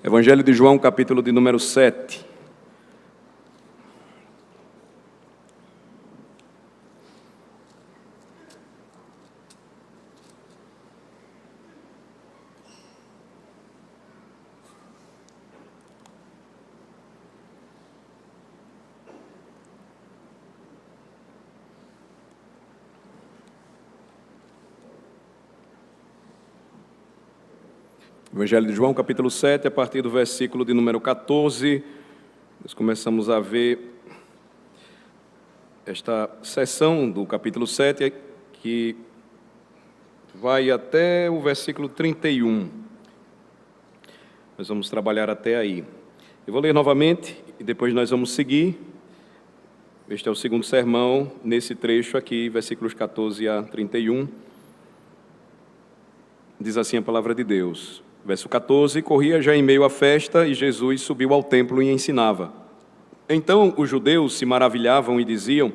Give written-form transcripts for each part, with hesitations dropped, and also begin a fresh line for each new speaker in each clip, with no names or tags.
Evangelho de João, capítulo de número 7. Evangelho de João, capítulo 7, a partir do versículo de número 14, nós começamos a ver esta seção do capítulo 7, que vai até o versículo 31. Nós vamos trabalhar até aí. Eu vou ler novamente e depois nós vamos seguir. Este é o segundo sermão nesse trecho aqui, versículos 14 a 31. Diz assim a palavra de Deus. Verso 14, corria já em meio à festa e Jesus subiu ao templo e ensinava. Então os judeus se maravilhavam e diziam: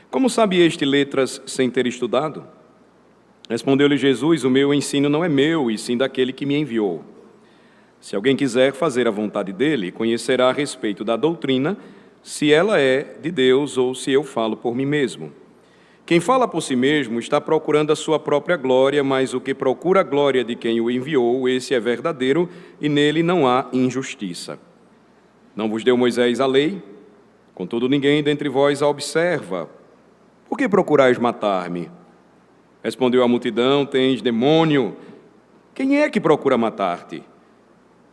como sabe este letras sem ter estudado? Respondeu-lhe Jesus: o meu ensino não é meu, e sim daquele que me enviou. Se alguém quiser fazer a vontade dele, conhecerá a respeito da doutrina, se ela é de Deus ou se eu falo por mim mesmo. Quem fala por si mesmo está procurando a sua própria glória, mas o que procura a glória de quem o enviou, esse é verdadeiro, e nele não há injustiça. Não vos deu Moisés a lei? Contudo, ninguém dentre vós a observa. Por que procurais matar-me? Respondeu a multidão: tens demônio. Quem é que procura matar-te?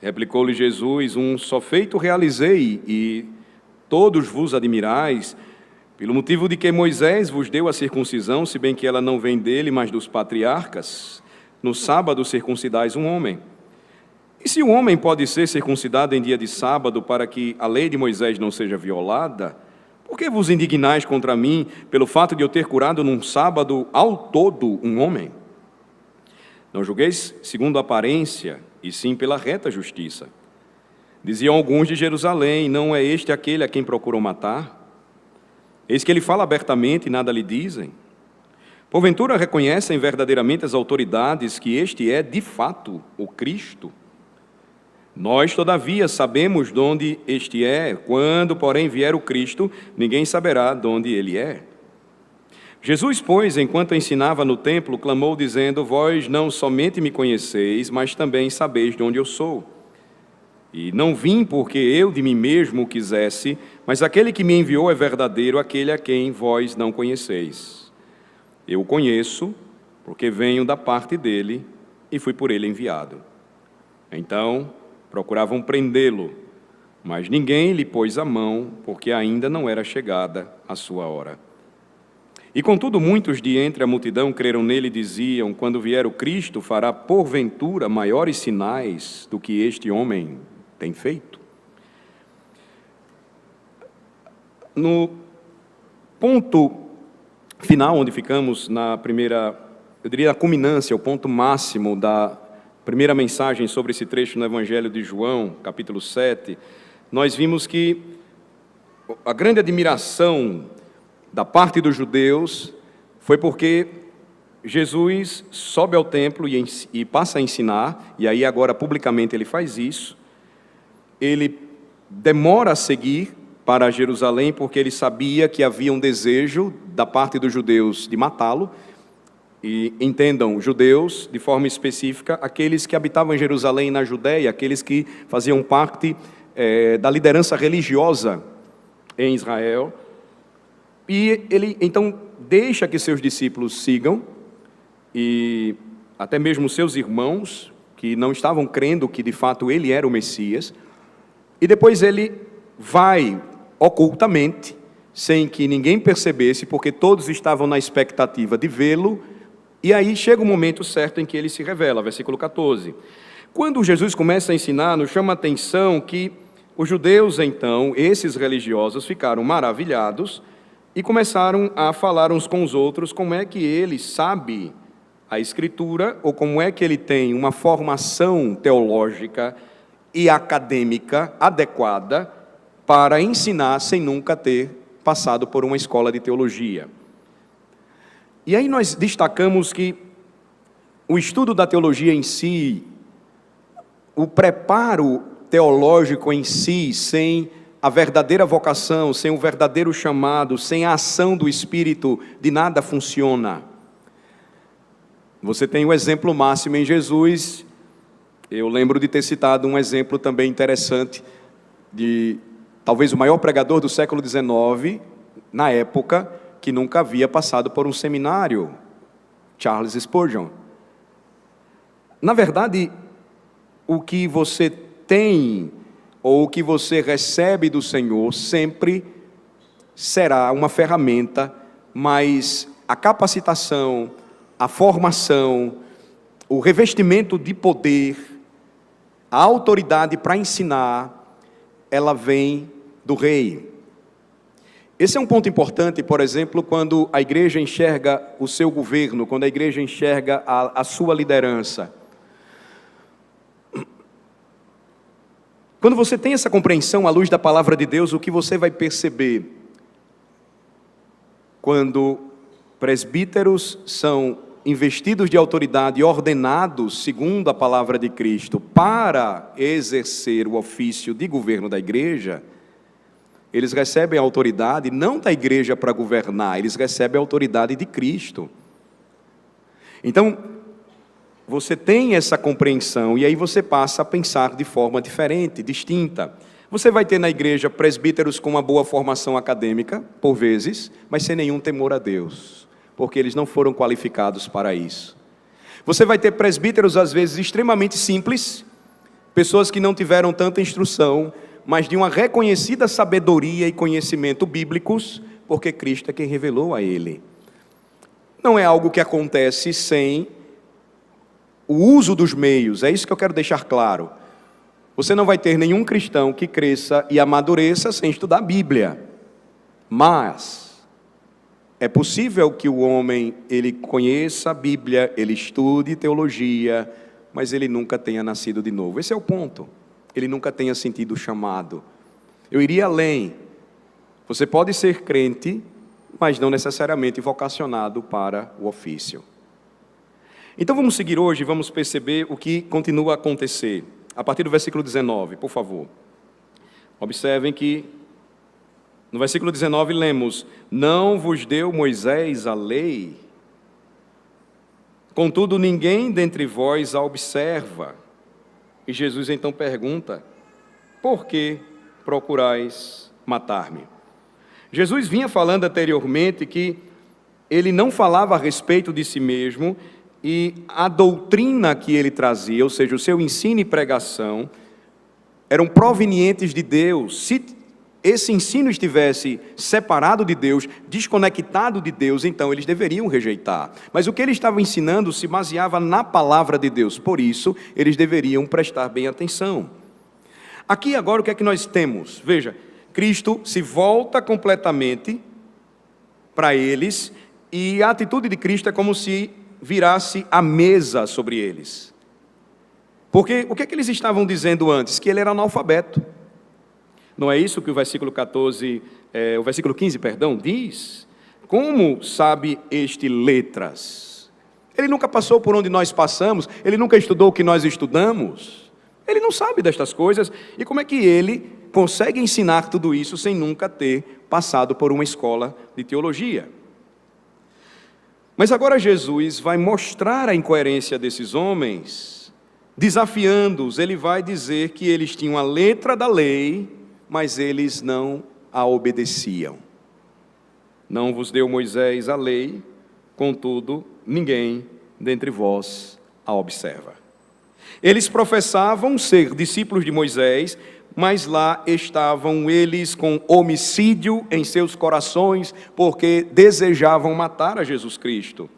Replicou-lhe Jesus: um só feito realizei, e todos vos admirais, pelo motivo de que Moisés vos deu a circuncisão, se bem que ela não vem dele, mas dos patriarcas. No sábado circuncidais um homem. E se um homem pode ser circuncidado em dia de sábado, para que a lei de Moisés não seja violada, por que vos indignais contra mim, pelo fato de eu ter curado num sábado ao todo um homem? Não julgueis segundo a aparência, e sim pela reta justiça. Diziam alguns de Jerusalém: não é este aquele a quem procuram matar? Eis que ele fala abertamente e nada lhe dizem. Porventura reconhecem verdadeiramente as autoridades que este é, de fato, o Cristo? Nós, todavia, sabemos de onde este é. Quando, porém, vier o Cristo, ninguém saberá de onde ele é. Jesus, pois, enquanto ensinava no templo, clamou, dizendo: vós não somente me conheceis, mas também sabeis de onde eu sou. E não vim porque eu de mim mesmo o quisesse, mas aquele que me enviou é verdadeiro, aquele a quem vós não conheceis. Eu o conheço, porque venho da parte dele e fui por ele enviado. Então procuravam prendê-lo, mas ninguém lhe pôs a mão, porque ainda não era chegada a sua hora. E contudo muitos de entre a multidão creram nele e diziam: quando vier o Cristo, fará porventura maiores sinais do que este homem tem feito? No ponto final, onde ficamos na primeira, eu diria a culminância, o ponto máximo da primeira mensagem sobre esse trecho no Evangelho de João, capítulo 7, nós vimos que a grande admiração da parte dos judeus foi porque Jesus sobe ao templo e passa a ensinar, e aí agora publicamente ele faz isso. Ele demora a seguir para Jerusalém porque ele sabia que havia um desejo da parte dos judeus de matá-lo. E entendam, judeus, de forma específica, aqueles que habitavam em Jerusalém, na Judéia, aqueles que faziam parte da liderança religiosa em Israel. E ele, então, deixa que seus discípulos sigam, e até mesmo seus irmãos, que não estavam crendo que de fato ele era o Messias, e depois ele vai ocultamente, sem que ninguém percebesse, porque todos estavam na expectativa de vê-lo, e aí chega o momento certo em que ele se revela, versículo 14. Quando Jesus começa a ensinar, nos chama a atenção que os judeus, então, esses religiosos, ficaram maravilhados e começaram a falar uns com os outros como é que ele sabe a Escritura, ou como é que ele tem uma formação teológica e acadêmica adequada para ensinar sem nunca ter passado por uma escola de teologia. E aí nós destacamos que o estudo da teologia em si, o preparo teológico em si, sem a verdadeira vocação, sem o verdadeiro chamado, sem a ação do Espírito, de nada funciona. Você tem o exemplo máximo em Jesus. Eu lembro de ter citado um exemplo também interessante de talvez o maior pregador do século XIX, na época, que nunca havia passado por um seminário, Charles Spurgeon. Na verdade, o que você tem, ou o que você recebe do Senhor, sempre será uma ferramenta, mas a capacitação, a formação, o revestimento de poder, a autoridade para ensinar, ela vem do Rei. Esse é um ponto importante, por exemplo, quando a igreja enxerga o seu governo, quando a igreja enxerga a sua liderança. Quando você tem essa compreensão à luz da palavra de Deus, o que você vai perceber? Quando presbíteros são investidos de autoridade e ordenados, segundo a palavra de Cristo, para exercer o ofício de governo da igreja, eles recebem a autoridade não da igreja para governar, eles recebem a autoridade de Cristo. Então, você tem essa compreensão e aí você passa a pensar de forma diferente, distinta. Você vai ter na igreja presbíteros com uma boa formação acadêmica, por vezes, mas sem nenhum temor a Deus, porque eles não foram qualificados para isso. Você vai ter presbíteros, às vezes, extremamente simples, pessoas que não tiveram tanta instrução, mas de uma reconhecida sabedoria e conhecimento bíblicos, porque Cristo é quem revelou a ele. Não é algo que acontece sem o uso dos meios, é isso que eu quero deixar claro. Você não vai ter nenhum cristão que cresça e amadureça sem estudar a Bíblia. Mas é possível que o homem, ele conheça a Bíblia, ele estude teologia, mas ele nunca tenha nascido de novo. Esse é o ponto. Ele nunca tenha sentido o chamado. Eu iria além. Você pode ser crente, mas não necessariamente vocacionado para o ofício. Então vamos seguir hoje, vamos perceber o que continua a acontecer. A partir do versículo 19, por favor. Observem que no versículo 19 lemos: não vos deu Moisés a lei, contudo ninguém dentre vós a observa. E Jesus então pergunta: por que procurais matar-me? Jesus vinha falando anteriormente que ele não falava a respeito de si mesmo, e a doutrina que ele trazia, ou seja, o seu ensino e pregação, eram provenientes de Deus. Se esse ensino estivesse separado de Deus, desconectado de Deus, então eles deveriam rejeitar. Mas o que ele estava ensinando se baseava na palavra de Deus, por isso eles deveriam prestar bem atenção. Aqui agora o que é que nós temos? Veja, Cristo se volta completamente para eles, e a atitude de Cristo é como se virasse a mesa sobre eles. Porque o que é que eles estavam dizendo antes? Que ele era analfabeto. Não é isso que o versículo 15, diz? Como sabe este letras? Ele nunca passou por onde nós passamos, ele nunca estudou o que nós estudamos. Ele não sabe destas coisas, e como é que ele consegue ensinar tudo isso sem nunca ter passado por uma escola de teologia? Mas agora Jesus vai mostrar a incoerência desses homens, desafiando-os. Ele vai dizer que eles tinham a letra da lei, mas eles não a obedeciam. Não vos deu Moisés a lei, contudo, ninguém dentre vós a observa. Eles professavam ser discípulos de Moisés, mas lá estavam eles com homicídio em seus corações, porque desejavam matar a Jesus Cristo.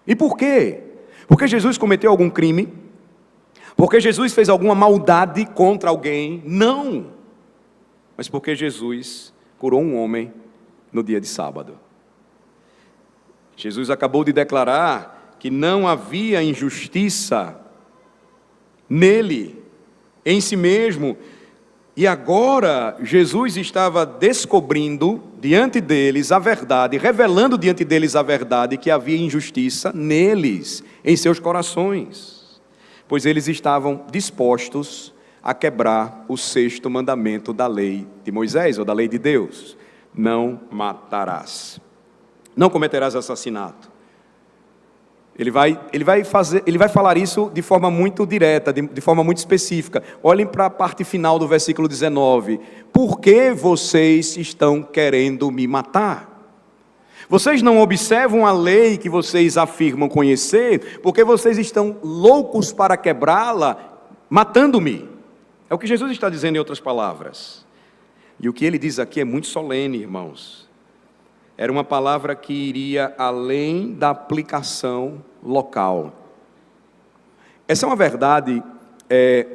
E por quê? Porque Jesus cometeu algum crime? Porque Jesus fez alguma maldade contra alguém? Não. Mas porque Jesus curou um homem no dia de sábado. Jesus acabou de declarar que não havia injustiça nele, em si mesmo. E agora Jesus estava descobrindo diante deles a verdade, revelando diante deles a verdade, que havia injustiça neles, em seus corações. pois eles estavam dispostos a quebrar o 6º mandamento da lei de Moisés, ou da lei de Deus: não matarás, não cometerás assassinato. Ele vai falar isso de forma muito direta, de forma muito específica. Olhem para a parte final do versículo 19. Por que vocês estão querendo me matar? Vocês não observam a lei que vocês afirmam conhecer, porque vocês estão loucos para quebrá-la, matando-me. É o que Jesus está dizendo em outras palavras. E o que ele diz aqui é muito solene, irmãos. Era uma palavra que iria além da aplicação local. Essa é uma verdade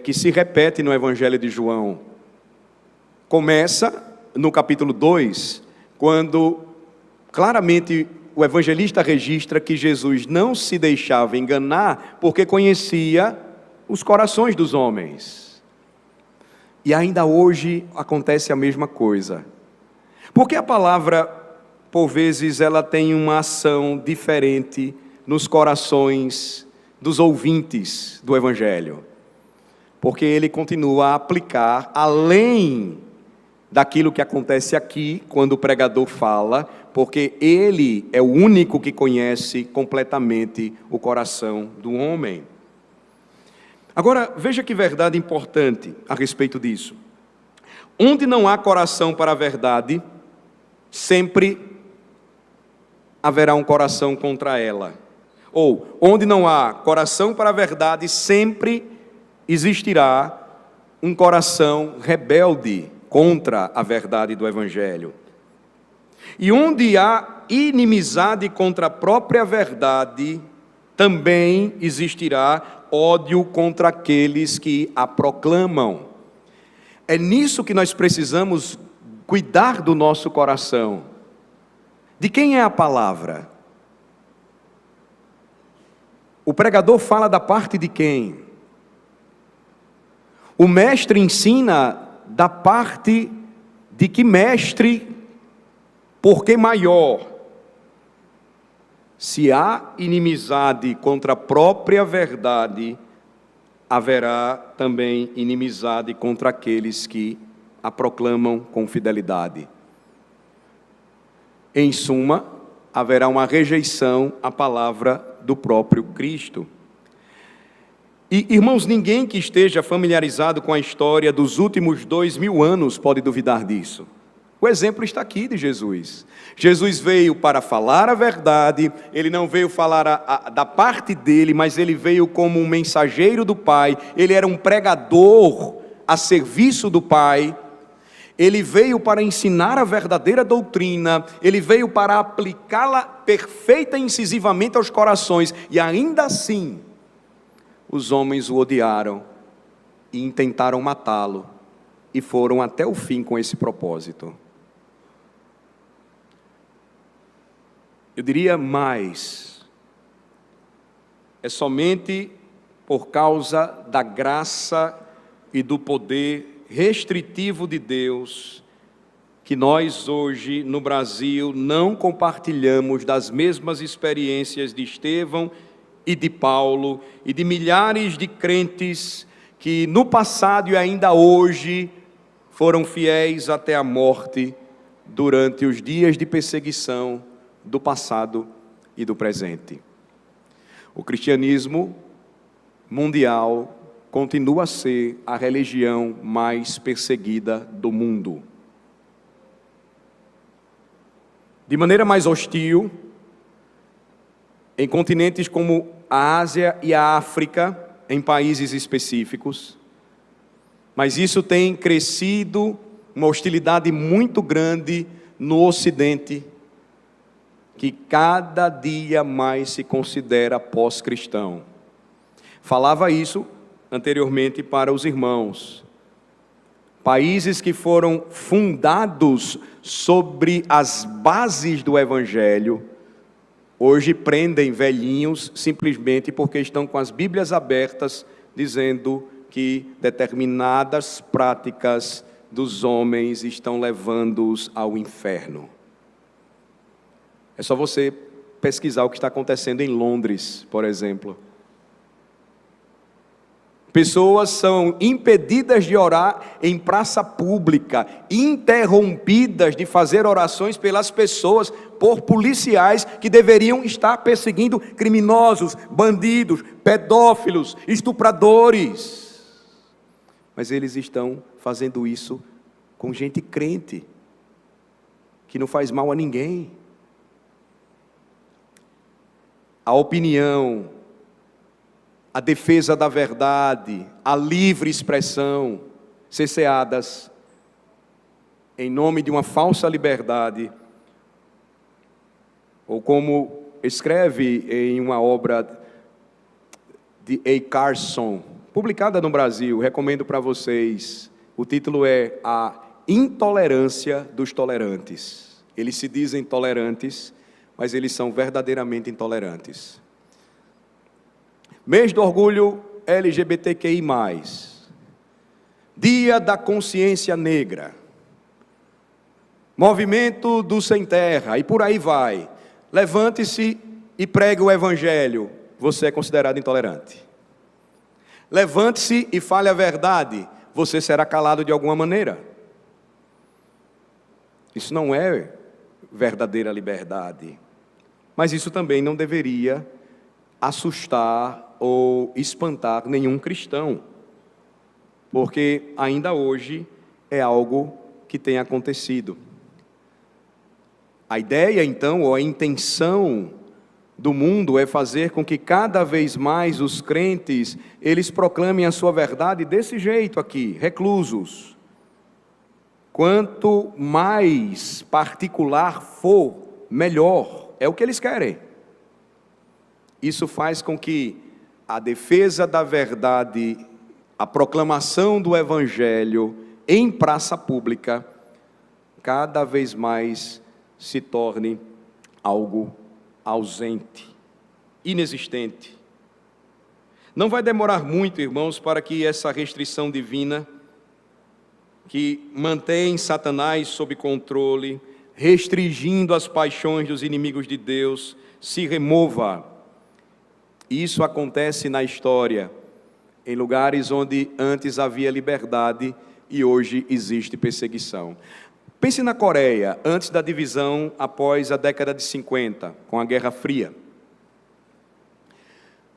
que se repete no Evangelho de João. Começa no capítulo 2, quando claramente o evangelista registra que Jesus não se deixava enganar, porque conhecia os corações dos homens. E ainda hoje acontece a mesma coisa. Porque a palavra, por vezes, ela tem uma ação diferente nos corações dos ouvintes do Evangelho. Porque ele continua a aplicar, além daquilo que acontece aqui, quando o pregador fala, porque ele é o único que conhece completamente o coração do homem. Agora, veja que verdade importante a respeito disso. Onde não há coração para a verdade, sempre haverá um coração contra ela. Ou, onde não há coração para a verdade, sempre existirá um coração rebelde contra a verdade do Evangelho. E onde há inimizade contra a própria verdade, também existirá ódio contra aqueles que a proclamam. É nisso que nós precisamos cuidar do nosso coração. De quem é a palavra? O pregador fala da parte de quem? O mestre ensina da parte de que mestre, porque maior. Se há inimizade contra a própria verdade, haverá também inimizade contra aqueles que a proclamam com fidelidade. Em suma, haverá uma rejeição à palavra do próprio Cristo. E, irmãos, ninguém que esteja familiarizado com a história dos últimos 2000 anos pode duvidar disso. O exemplo está aqui de Jesus. Jesus veio para falar a verdade, ele não veio falar da parte dele, mas ele veio como um mensageiro do Pai, ele era um pregador a serviço do Pai, ele veio para ensinar a verdadeira doutrina, ele veio para aplicá-la perfeita e incisivamente aos corações, e ainda assim, os homens o odiaram e intentaram matá-lo, e foram até o fim com esse propósito. Eu diria mais, é somente por causa da graça e do poder restritivo de Deus que nós hoje no Brasil não compartilhamos das mesmas experiências de Estevão e de Paulo e de milhares de crentes que no passado e ainda hoje foram fiéis até a morte durante os dias de perseguição do passado e do presente. O cristianismo mundial continua a ser a religião mais perseguida do mundo. De maneira mais hostil, em continentes como a Ásia e a África, em países específicos, mas isso tem crescido uma hostilidade muito grande no Ocidente, que cada dia mais se considera pós-cristão. Falava isso anteriormente para os irmãos. Países que foram fundados sobre as bases do Evangelho, hoje prendem velhinhos simplesmente porque estão com as Bíblias abertas, dizendo que determinadas práticas dos homens estão levando-os ao inferno. É só você pesquisar o que está acontecendo em Londres, por exemplo. Pessoas são impedidas de orar em praça pública, interrompidas de fazer orações pelas pessoas, por policiais que deveriam estar perseguindo criminosos, bandidos, pedófilos, estupradores. Mas eles estão fazendo isso com gente crente, que não faz mal a ninguém. A opinião, a defesa da verdade, a livre expressão, cerceadas em nome de uma falsa liberdade, ou como escreve em uma obra de A. Carson, publicada no Brasil, recomendo para vocês, o título é A Intolerância dos Tolerantes. Eles se dizem tolerantes, mas eles são verdadeiramente intolerantes. Mês do orgulho LGBTQI+, Dia da Consciência Negra, Movimento do Sem Terra, e por aí vai. Levante-se e pregue o Evangelho, você é considerado intolerante. Levante-se e fale a verdade, você será calado de alguma maneira. Isso não é verdadeira liberdade, mas isso também não deveria assustar ou espantar nenhum cristão, porque ainda hoje é algo que tem acontecido. A ideia, então, ou a intenção do mundo é fazer com que cada vez mais os crentes, eles proclamem a sua verdade desse jeito aqui, reclusos. Quanto mais particular for, melhor, é o que eles querem. Isso faz com que a defesa da verdade, a proclamação do Evangelho em praça pública, cada vez mais se torne algo ausente, inexistente. Não vai demorar muito, irmãos, para que essa restrição divina, que mantém Satanás sob controle, restringindo as paixões dos inimigos de Deus, se remova. Isso acontece na história, em lugares onde antes havia liberdade e hoje existe perseguição. Pense na Coreia, antes da divisão após a década de 50, com a Guerra Fria.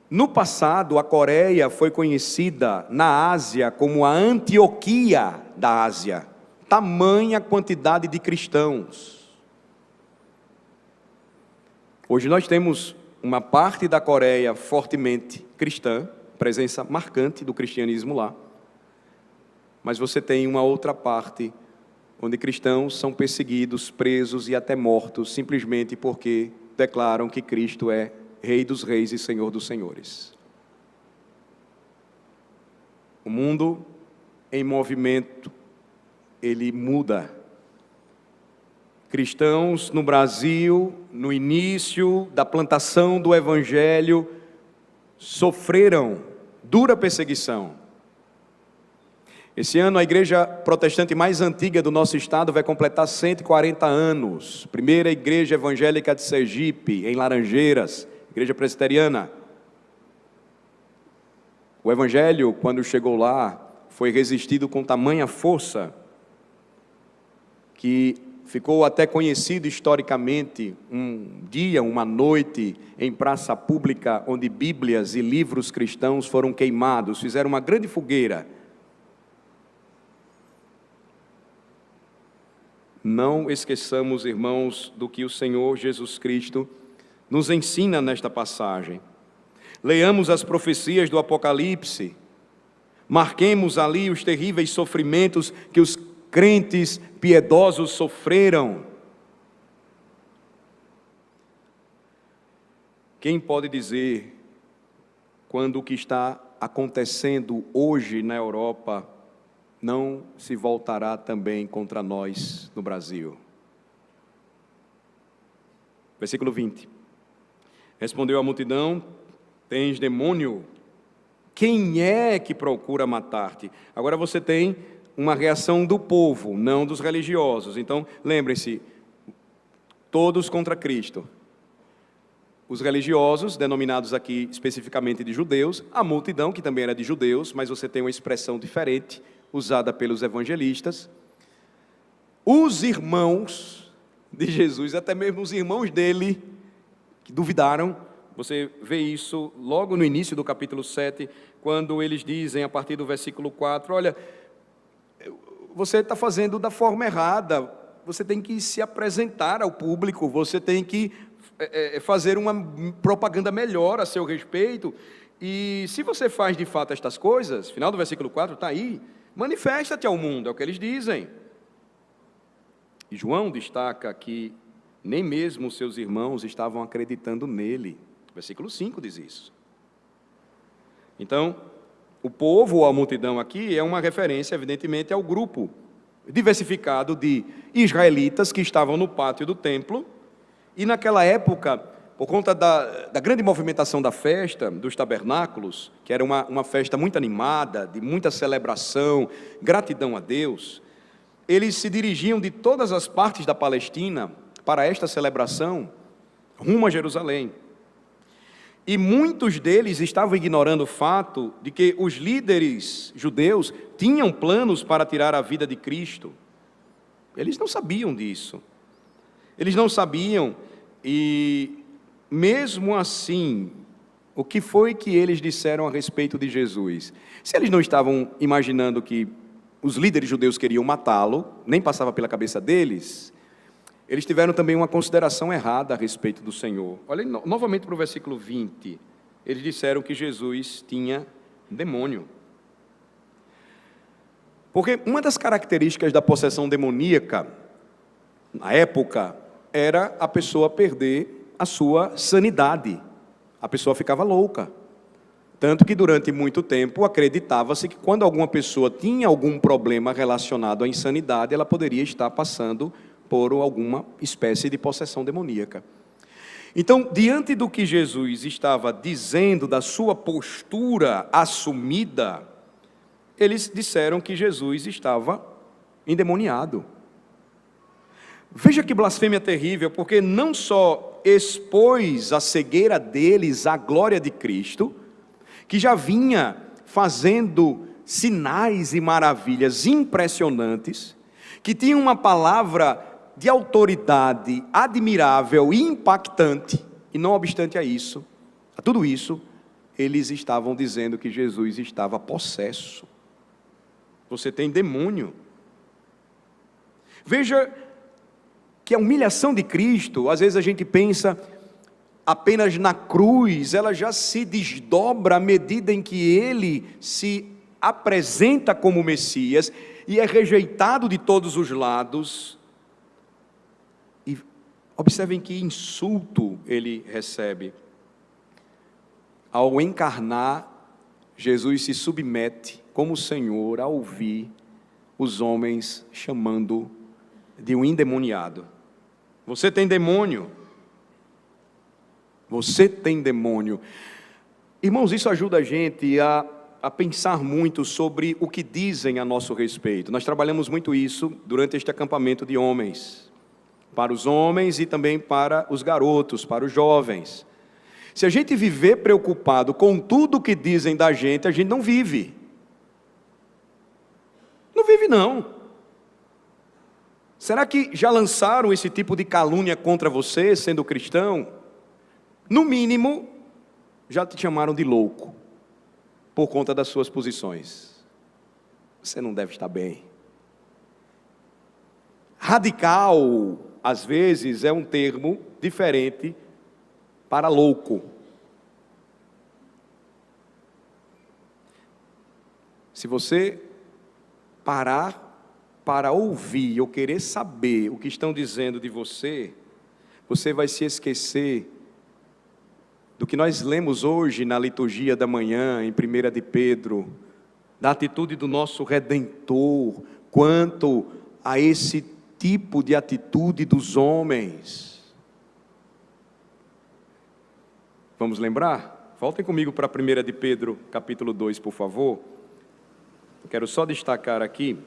No passado, a Coreia foi conhecida na Ásia como a Antioquia da Ásia. Tamanha quantidade de cristãos. Hoje nós temos uma parte da Coreia fortemente cristã, presença marcante do cristianismo lá. Mas você tem uma outra parte onde cristãos são perseguidos, presos e até mortos, simplesmente porque declaram que Cristo é Rei dos Reis e Senhor dos Senhores. O mundo em movimento, ele muda. Cristãos no Brasil, no início da plantação do Evangelho, sofreram dura perseguição. Esse ano a igreja protestante mais antiga do nosso estado vai completar 140 anos. Primeira igreja evangélica de Sergipe, em Laranjeiras, igreja presbiteriana. O Evangelho, quando chegou lá, foi resistido com tamanha força que ficou até conhecido historicamente um dia, uma noite, em praça pública, onde Bíblias e livros cristãos foram queimados, fizeram uma grande fogueira. Não esqueçamos, irmãos, do que o Senhor Jesus Cristo nos ensina nesta passagem. Leamos as profecias do Apocalipse, marquemos ali os terríveis sofrimentos que os crentes piedosos sofreram. Quem pode dizer quando o que está acontecendo hoje na Europa não se voltará também contra nós no Brasil? Versículo 20. Respondeu a multidão: tens demônio? Quem é que procura matar-te? Agora você tem uma reação do povo, não dos religiosos. Então, lembrem-se, todos contra Cristo. os religiosos, denominados aqui especificamente de judeus, a multidão, que também era de judeus, mas você tem uma expressão diferente, usada pelos evangelistas, os irmãos de Jesus, até mesmo os irmãos dele, que duvidaram. Você vê isso logo no início do capítulo 7, quando eles dizem, a partir do versículo 4, olha, você está fazendo da forma errada, você tem que se apresentar ao público, você tem que fazer uma propaganda melhor a seu respeito, e se você faz de fato estas coisas, final do versículo 4 está aí, manifesta-te ao mundo, é o que eles dizem. E João destaca que nem mesmo seus irmãos estavam acreditando nele, versículo 5 diz isso. Então, o povo ou a multidão aqui é uma referência, evidentemente, ao grupo diversificado de israelitas que estavam no pátio do templo, e naquela época, por conta da grande movimentação da festa, dos tabernáculos, que era uma festa muito animada, de muita celebração, gratidão a Deus, eles se dirigiam de todas as partes da Palestina para esta celebração, rumo a Jerusalém. E muitos deles estavam ignorando o fato de que os líderes judeus tinham planos para tirar a vida de Cristo. Eles não sabiam disso. Eles não sabiam, e mesmo assim, o que foi que eles disseram a respeito de Jesus? Se eles não estavam imaginando que os líderes judeus queriam matá-lo, nem passava pela cabeça deles, eles tiveram também uma consideração errada a respeito do Senhor. Olha novamente para o versículo 20. Eles disseram que Jesus tinha demônio. Porque uma das características da possessão demoníaca, na época, era a pessoa perder a sua sanidade. A pessoa ficava louca. Tanto que durante muito tempo acreditava-se que quando alguma pessoa tinha algum problema relacionado à insanidade, ela poderia estar passando por alguma espécie de possessão demoníaca. Então, diante do que Jesus estava dizendo, da sua postura assumida, eles disseram que Jesus estava endemoniado. Veja que blasfêmia terrível, porque não só expôs a cegueira deles à glória de Cristo, que já vinha fazendo sinais e maravilhas impressionantes, que tinha uma palavra de autoridade admirável e impactante, e não obstante a tudo isso, eles estavam dizendo que Jesus estava possesso. Você tem demônio. Veja que a humilhação de Cristo, às vezes a gente pensa apenas na cruz, ela já se desdobra à medida em que ele se apresenta como Messias e é rejeitado de todos os lados. E observem que insulto ele recebe. Ao encarnar, Jesus se submete como Senhor a ouvir os homens chamando de um endemoniado. Você tem demônio. Você tem demônio. Irmãos, isso ajuda a gente a pensar muito sobre o que dizem a nosso respeito. Nós trabalhamos muito isso durante este acampamento de homens, para os homens e também para os garotos, para os jovens. Se a gente viver preocupado com tudo o que dizem da gente, a gente não vive. Não vive não. Será que já lançaram esse tipo de calúnia contra você, sendo cristão? No mínimo, já te chamaram de louco, por conta das suas posições. Você não deve estar bem. Radical, às vezes, é um termo diferente para louco. Se você parar para ouvir ou querer saber o que estão dizendo de você, você vai se esquecer do que nós lemos hoje na liturgia da manhã, em 1 de Pedro, da atitude do nosso Redentor, quanto a esse tipo de atitude dos homens. Vamos lembrar? Voltem comigo para 1 de Pedro, capítulo 2, por favor. Eu quero só destacar aqui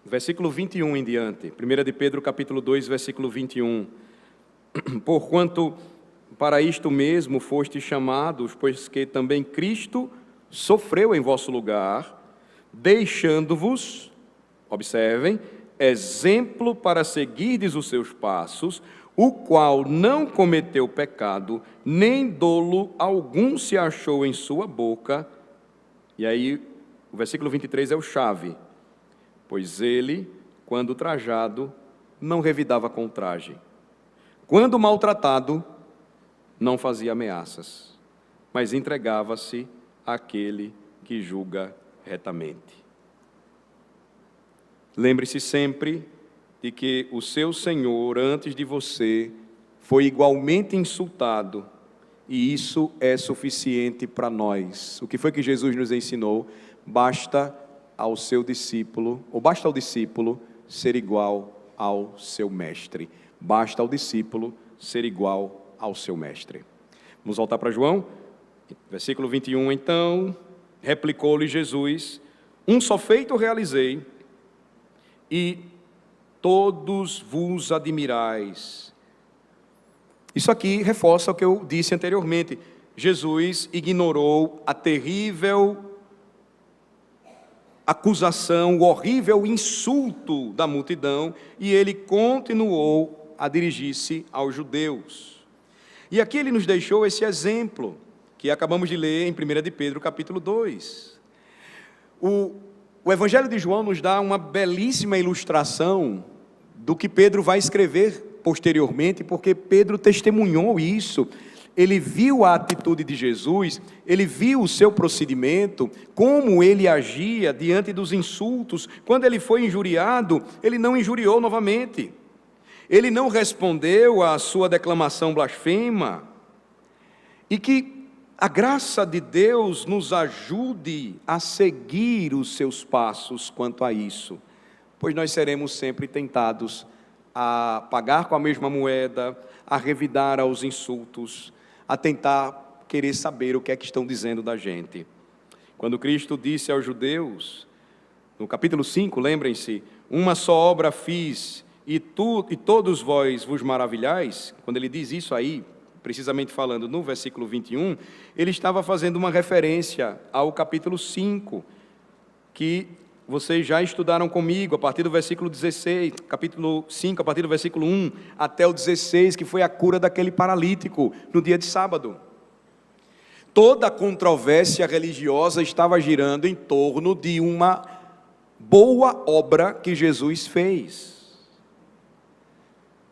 versículo 21 em diante. 1 de Pedro, capítulo 2, versículo 21. Porquanto para isto mesmo fostes chamados, pois que também Cristo sofreu em vosso lugar, deixando-vos, observem, exemplo para seguirdes os seus passos, o qual não cometeu pecado, nem dolo algum se achou em sua boca. E aí, o versículo 23 é o chave. Pois ele, quando trajado, não revidava com traje. Quando maltratado, não fazia ameaças, mas entregava-se àquele que julga retamente. Lembre-se sempre de que o seu Senhor, antes de você, foi igualmente insultado, e isso é suficiente para nós. O que foi que Jesus nos ensinou? Basta ao seu discípulo, ou basta ao discípulo ser igual ao seu mestre. Basta ao discípulo ser igual ao seu mestre. Vamos voltar para João, versículo 21, então, replicou-lhe Jesus, um só feito realizei, e todos vos admirais. Isso aqui reforça o que eu disse anteriormente. Jesus ignorou a terrível acusação, o horrível insulto da multidão, e ele continuou a dirigir-se aos judeus. E aqui ele nos deixou esse exemplo, que acabamos de ler em 1 de Pedro, capítulo 2. O Evangelho de João nos dá uma belíssima ilustração do que Pedro vai escrever posteriormente, porque Pedro testemunhou isso. Ele viu a atitude de Jesus, ele viu o seu procedimento, como ele agia diante dos insultos. Quando ele foi injuriado, ele não injuriou novamente. Ele não respondeu à sua declamação blasfema. E que a graça de Deus nos ajude a seguir os seus passos quanto a isso, pois nós seremos sempre tentados a pagar com a mesma moeda, a revidar aos insultos, a tentar querer saber o que é que estão dizendo da gente. Quando Cristo disse aos judeus, no capítulo 5, lembrem-se, uma só obra fiz, e todos vós vos maravilhais, quando ele diz isso aí, precisamente falando no versículo 21, ele estava fazendo uma referência ao capítulo 5, que vocês já estudaram comigo, a partir do versículo 16, capítulo 5, a partir do versículo 1, até o 16, que foi a cura daquele paralítico no dia de sábado. Toda a controvérsia religiosa estava girando em torno de uma boa obra que Jesus fez.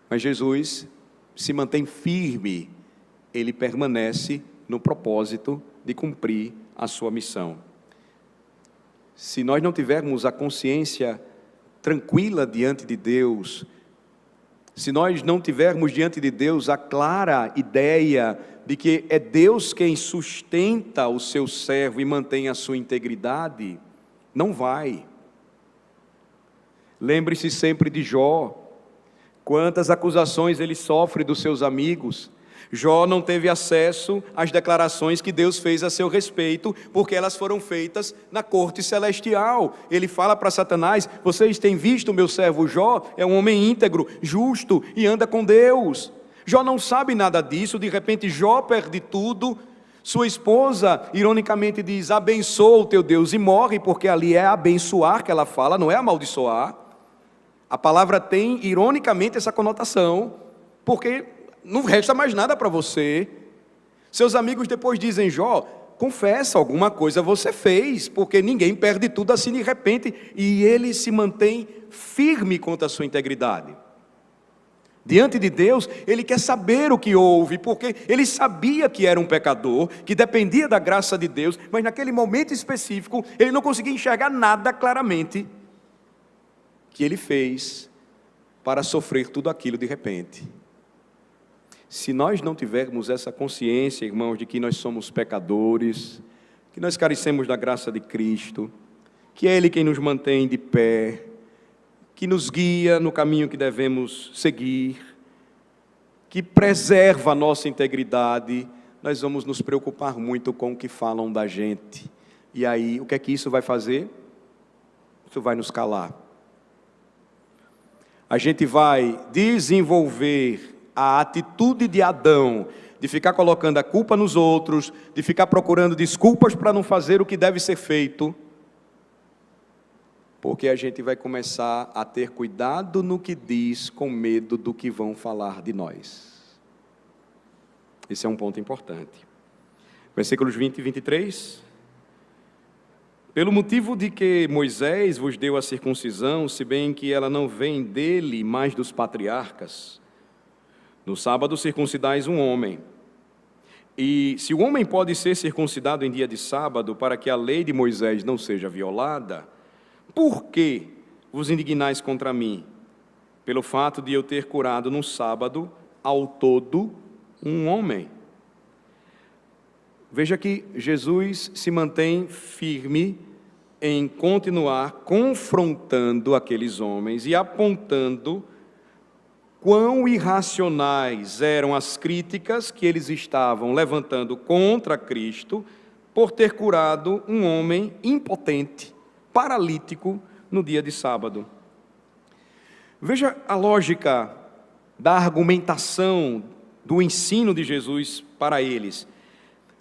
Mas Jesus se mantém firme, ele permanece no propósito de cumprir a sua missão. Se nós não tivermos a consciência tranquila diante de Deus, se nós não tivermos diante de Deus a clara ideia de que é Deus quem sustenta o seu servo e mantém a sua integridade, não vai. Lembre-se sempre de Jó, quantas acusações ele sofre dos seus amigos. Jó não teve acesso às declarações que Deus fez a seu respeito, porque elas foram feitas na corte celestial. Ele fala para Satanás: vocês têm visto o meu servo Jó? É um homem íntegro, justo e anda com Deus. Jó não sabe nada disso, de repente Jó perde tudo. Sua esposa, ironicamente, diz: abençoa o teu Deus, e morre, porque ali é abençoar que ela fala, não é amaldiçoar. A palavra tem, ironicamente, essa conotação, porque não resta mais nada para você. Seus amigos depois dizem: Jó, confessa, alguma coisa você fez, porque ninguém perde tudo assim de repente. E ele se mantém firme quanto à sua integridade. Diante de Deus, ele quer saber o que houve, porque ele sabia que era um pecador, que dependia da graça de Deus, mas naquele momento específico, ele não conseguia enxergar nada claramente que ele fez para sofrer tudo aquilo de repente. Se nós não tivermos essa consciência, irmãos, de que nós somos pecadores, que nós carecemos da graça de Cristo, que é Ele quem nos mantém de pé, que nos guia no caminho que devemos seguir, que preserva a nossa integridade, nós vamos nos preocupar muito com o que falam da gente. E aí, o que é que isso vai fazer? Isso vai nos calar. A gente vai desenvolver a atitude de Adão, de ficar colocando a culpa nos outros, de ficar procurando desculpas para não fazer o que deve ser feito, porque a gente vai começar a ter cuidado no que diz, com medo do que vão falar de nós. Esse é um ponto importante. Versículos 20 e 23. Pelo motivo de que Moisés vos deu a circuncisão, se bem que ela não vem dele, mas dos patriarcas, no sábado circuncidais um homem. E se o homem pode ser circuncidado em dia de sábado, para que a lei de Moisés não seja violada, por que vos indignais contra mim? Pelo fato de eu ter curado no sábado, ao todo, um homem. Veja que Jesus se mantém firme em continuar confrontando aqueles homens e apontando quão irracionais eram as críticas que eles estavam levantando contra Cristo por ter curado um homem impotente, paralítico, no dia de sábado. Veja a lógica da argumentação, do ensino de Jesus para eles.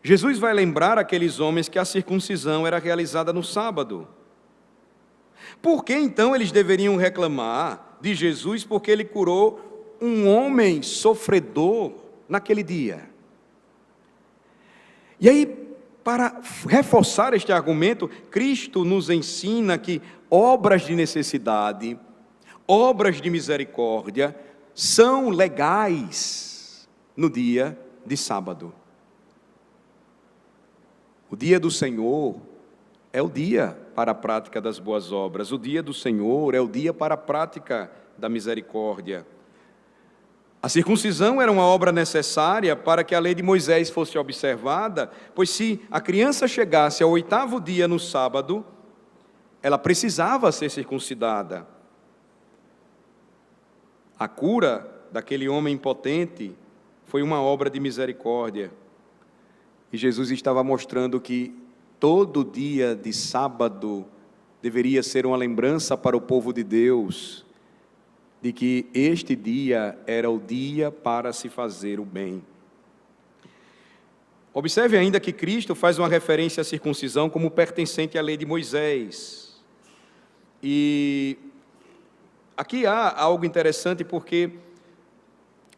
Jesus vai lembrar aqueles homens que a circuncisão era realizada no sábado. Por que então eles deveriam reclamar de Jesus porque ele curou um homem sofredor naquele dia? E aí, para reforçar este argumento, Cristo nos ensina que obras de necessidade, obras de misericórdia, são legais no dia de sábado. O dia do Senhor é o dia para a prática das boas obras. O dia do Senhor é o dia para a prática da misericórdia. A circuncisão era uma obra necessária para que a lei de Moisés fosse observada, pois se a criança chegasse ao 8º dia no sábado, ela precisava ser circuncidada. A cura daquele homem impotente foi uma obra de misericórdia. E Jesus estava mostrando que todo dia de sábado deveria ser uma lembrança para o povo de Deus, de que este dia era o dia para se fazer o bem. Observe ainda que Cristo faz uma referência à circuncisão como pertencente à lei de Moisés. E aqui há algo interessante, porque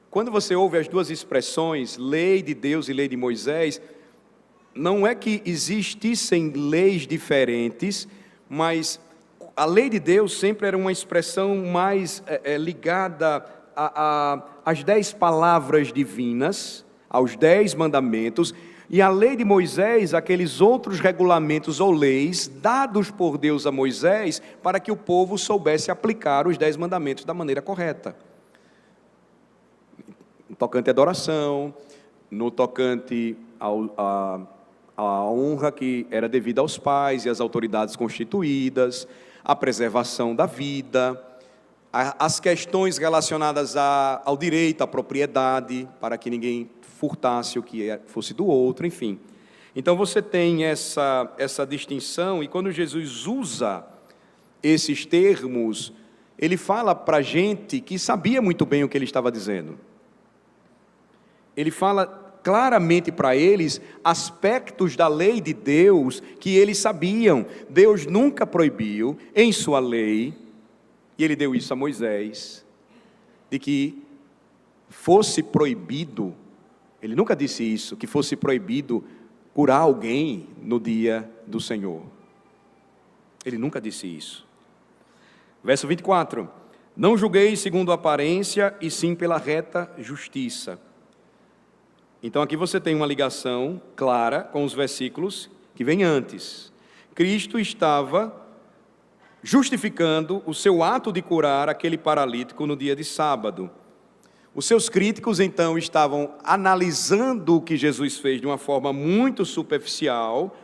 quando você ouve as duas expressões, lei de Deus e lei de Moisés, não é que existissem leis diferentes, mas a lei de Deus sempre era uma expressão mais ligada às 10 palavras divinas, aos 10 mandamentos, e a lei de Moisés, aqueles outros regulamentos ou leis dados por Deus a Moisés, para que o povo soubesse aplicar os 10 mandamentos da maneira correta. No tocante à adoração, no tocante a honra que era devida aos pais e às autoridades constituídas, a preservação da vida, as questões relacionadas ao direito à propriedade, para que ninguém furtasse o que fosse do outro, enfim. Então você tem essa distinção, e quando Jesus usa esses termos, ele fala para gente que sabia muito bem o que ele estava dizendo. Ele fala claramente para eles aspectos da lei de Deus que eles sabiam. Deus nunca proibiu em sua lei, e ele deu isso a Moisés, de que fosse proibido, ele nunca disse isso, que fosse proibido curar alguém no dia do Senhor. Ele nunca disse isso. Verso 24: não julgueis segundo a aparência, e sim pela reta justiça. Então aqui você tem uma ligação clara com os versículos que vêm antes. Cristo estava justificando o seu ato de curar aquele paralítico no dia de sábado. Os seus críticos então estavam analisando o que Jesus fez de uma forma muito superficial,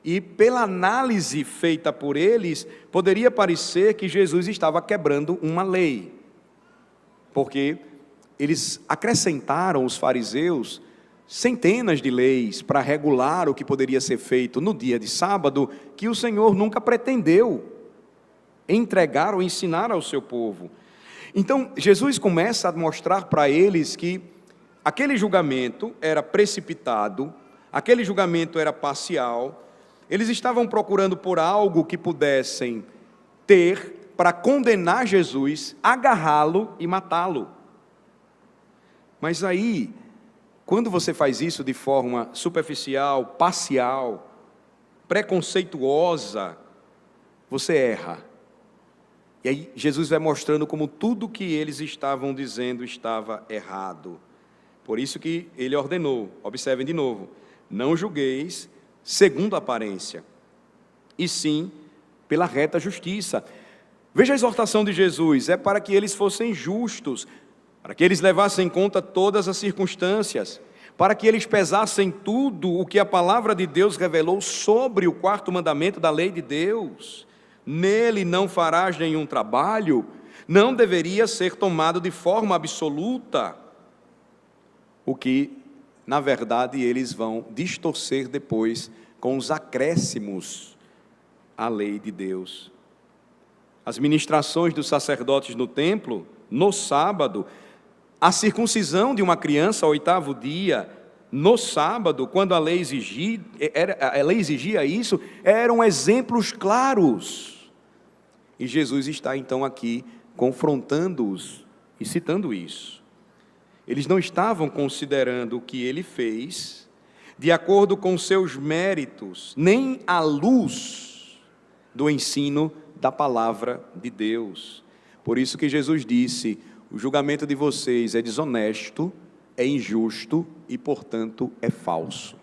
e pela análise feita por eles, poderia parecer que Jesus estava quebrando uma lei, porque eles acrescentaram, os fariseus, centenas de leis para regular o que poderia ser feito no dia de sábado, que o Senhor nunca pretendeu entregar ou ensinar ao seu povo. Então, Jesus começa a mostrar para eles que aquele julgamento era precipitado, aquele julgamento era parcial, eles estavam procurando por algo que pudessem ter para condenar Jesus, agarrá-lo e matá-lo. Mas aí, quando você faz isso de forma superficial, parcial, preconceituosa, você erra. E aí Jesus vai mostrando como tudo que eles estavam dizendo estava errado. Por isso que ele ordenou, observem de novo, não julgueis segundo a aparência, e sim pela reta justiça. Veja a exortação de Jesus, é para que eles fossem justos, para que eles levassem em conta todas as circunstâncias, para que eles pesassem tudo o que a palavra de Deus revelou sobre o quarto mandamento da lei de Deus. Nele não farás nenhum trabalho, não deveria ser tomado de forma absoluta, o que, na verdade, eles vão distorcer depois com os acréscimos à lei de Deus. As ministrações dos sacerdotes no templo, no sábado, a circuncisão de uma criança ao 8º dia, no sábado, quando a lei exigia isso, eram exemplos claros. E Jesus está então aqui confrontando-os e citando isso. Eles não estavam considerando o que ele fez de acordo com seus méritos, nem à luz do ensino da palavra de Deus. Por isso que Jesus disse: o julgamento de vocês é desonesto, é injusto e, portanto, é falso.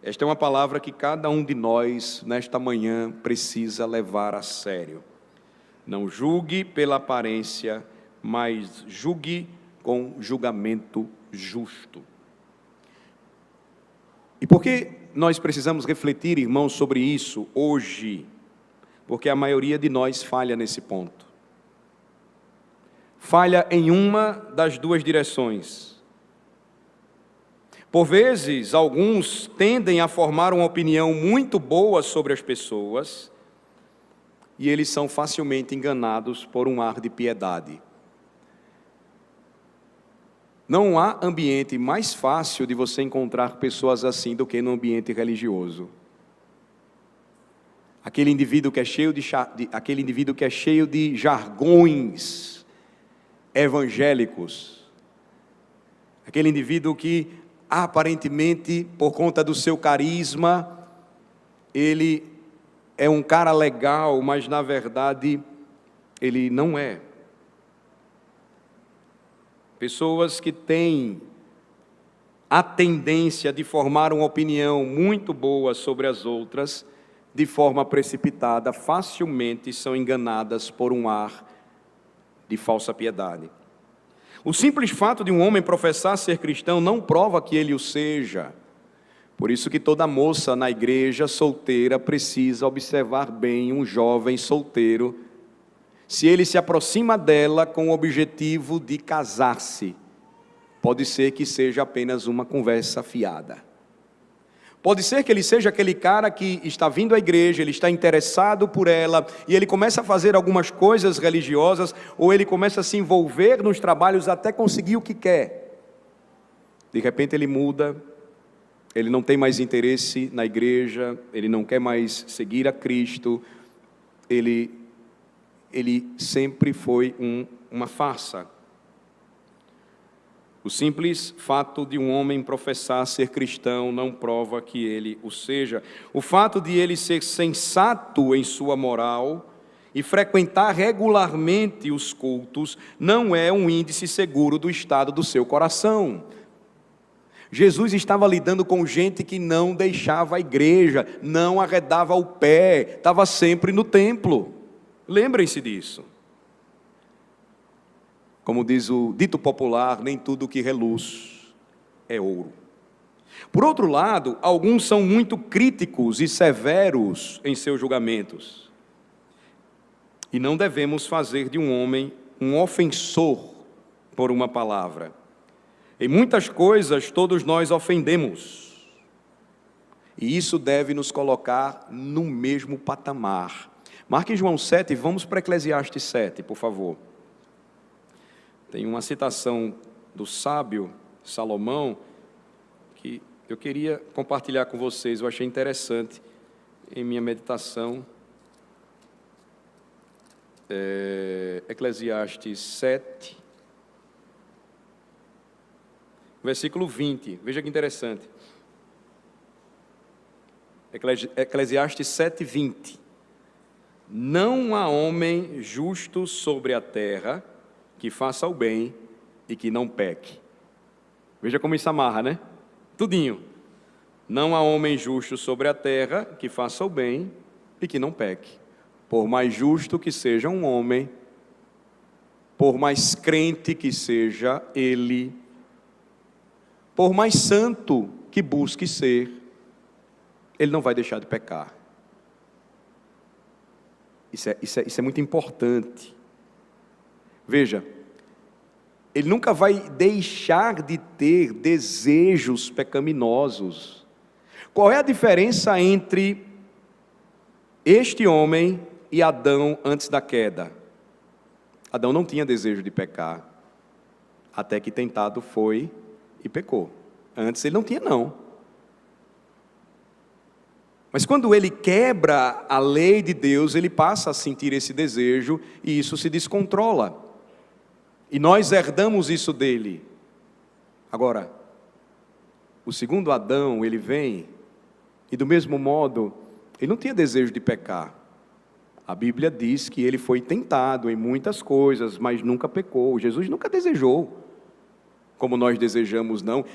Esta é uma palavra que cada um de nós, nesta manhã, precisa levar a sério. Não julgue pela aparência, mas julgue com julgamento justo. E por que nós precisamos refletir, irmãos, sobre isso hoje? Porque a maioria de nós falha nesse ponto. Falha em uma das duas direções. Por vezes, alguns tendem a formar uma opinião muito boa sobre as pessoas e eles são facilmente enganados por um ar de piedade. Não há ambiente mais fácil de você encontrar pessoas assim do que no ambiente religioso. Aquele indivíduo que é cheio de jargões evangélicos, aquele indivíduo que aparentemente, por conta do seu carisma, ele é um cara legal, mas na verdade ele não é. Pessoas que têm a tendência de formar uma opinião muito boa sobre as outras, de forma precipitada, facilmente são enganadas por um ar de falsa piedade. O simples fato de um homem professar ser cristão não prova que ele o seja. Por isso que toda moça na igreja solteira precisa observar bem um jovem solteiro, se ele se aproxima dela com o objetivo de casar-se. Pode ser que seja apenas uma conversa fiada. Pode ser que ele seja aquele cara que está vindo à igreja, ele está interessado por ela, e ele começa a fazer algumas coisas religiosas, ou ele começa a se envolver nos trabalhos até conseguir o que quer. De repente ele muda, ele não tem mais interesse na igreja, ele não quer mais seguir a Cristo, ele sempre foi uma farsa. O simples fato de um homem professar ser cristão não prova que ele o seja. O fato de ele ser sensato em sua moral e frequentar regularmente os cultos não é um índice seguro do estado do seu coração. Jesus estava lidando com gente que não deixava a igreja, não arredava o pé, estava sempre no templo. Lembrem-se disso. Como diz o dito popular, nem tudo que reluz é ouro. Por outro lado, alguns são muito críticos e severos em seus julgamentos. E não devemos fazer de um homem um ofensor por uma palavra. Em muitas coisas todos nós ofendemos. E isso deve nos colocar no mesmo patamar. Marque João 7, vamos para Eclesiastes 7, por favor. Tem uma citação do sábio Salomão que eu queria compartilhar com vocês, eu achei interessante em minha meditação. Eclesiastes 7, versículo 20, veja que interessante. Eclesiastes 7, 20. Não há homem justo sobre a terra que faça o bem e que não peque. Veja como isso amarra, né? Tudinho. Não há homem justo sobre a terra que faça o bem e que não peque. Por mais justo que seja um homem, por mais crente que seja ele, por mais santo que busque ser, ele não vai deixar de pecar. Isso é muito importante. Veja, ele nunca vai deixar de ter desejos pecaminosos. Qual é a diferença entre este homem e Adão antes da queda? Adão não tinha desejo de pecar, até que tentado foi e pecou. Antes ele não tinha, não. Mas quando ele quebra a lei de Deus, ele passa a sentir esse desejo e isso se descontrola. E nós herdamos isso dele. Agora, o segundo Adão, ele vem e do mesmo modo, ele não tinha desejo de pecar. A Bíblia diz que ele foi tentado em muitas coisas, mas nunca pecou. Jesus nunca desejou, como nós desejamos, não.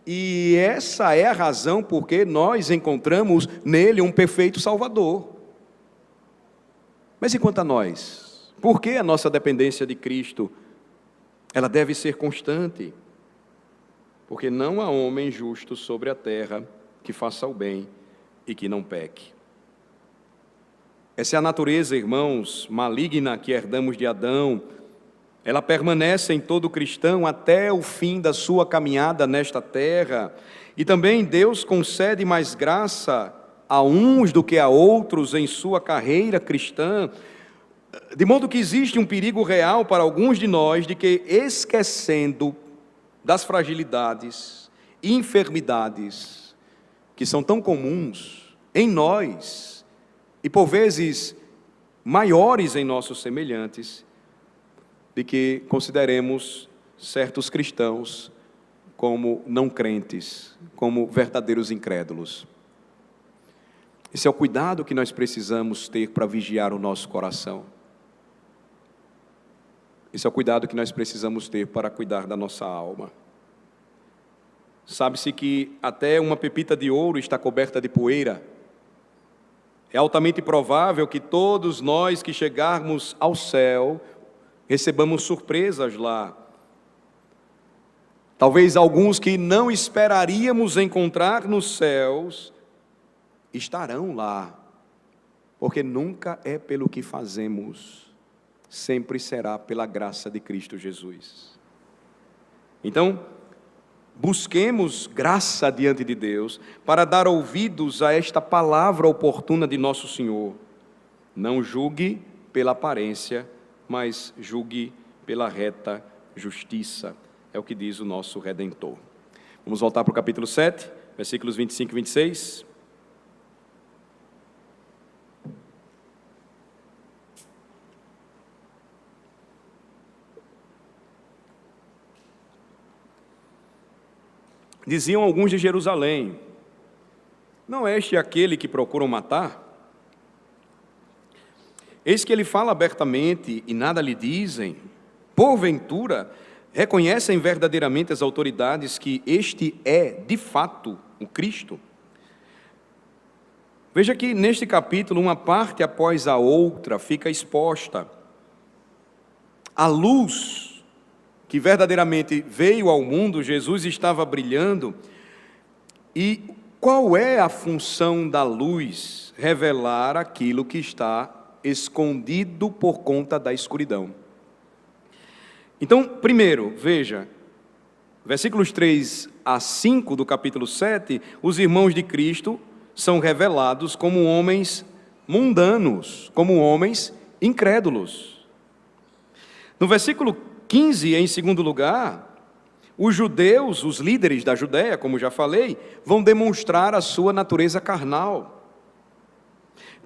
E essa é a razão porque nós encontramos nele um perfeito Salvador. Mas e quanto a nós? Por que a nossa dependência de Cristo? Ela deve ser constante. Porque não há homem justo sobre a terra que faça o bem e que não peque. Essa é a natureza, irmãos, maligna que herdamos de Adão. Ela permanece em todo cristão até o fim da sua caminhada nesta terra. E também Deus concede mais graça a uns do que a outros em sua carreira cristã, de modo que existe um perigo real para alguns de nós de que, esquecendo das fragilidades e enfermidades que são tão comuns em nós e por vezes maiores em nossos semelhantes, de que consideremos certos cristãos como não crentes, como verdadeiros incrédulos. Esse é o cuidado que nós precisamos ter para vigiar o nosso coração. Esse é o cuidado que nós precisamos ter para cuidar da nossa alma. Sabe-se que até uma pepita de ouro está coberta de poeira. É altamente provável que todos nós que chegarmos ao céu recebamos surpresas lá. Talvez alguns que não esperaríamos encontrar nos céus estarão lá, porque nunca é pelo que fazemos, sempre será pela graça de Cristo Jesus. Então, busquemos graça diante de Deus para dar ouvidos a esta palavra oportuna de nosso Senhor. Não julgue pela aparência, mas julgue pela reta justiça. É o que diz o nosso Redentor. Vamos voltar para o capítulo 7, versículos 25 e 26. Diziam alguns de Jerusalém: não é este aquele que procuram matar? Eis que ele fala abertamente e nada lhe dizem. Porventura, reconhecem verdadeiramente as autoridades que este é, de fato, o Cristo? Veja que neste capítulo, uma parte após a outra fica exposta. A luz que verdadeiramente veio ao mundo, Jesus estava brilhando. E qual é a função da luz? Revelar aquilo que está escondido por conta da escuridão. Então, primeiro, veja, versículos 3 a 5 do capítulo 7, os irmãos de Cristo são revelados como homens mundanos, como homens incrédulos. No versículo 15, em segundo lugar, os judeus, os líderes da Judéia, como já falei, vão demonstrar a sua natureza carnal.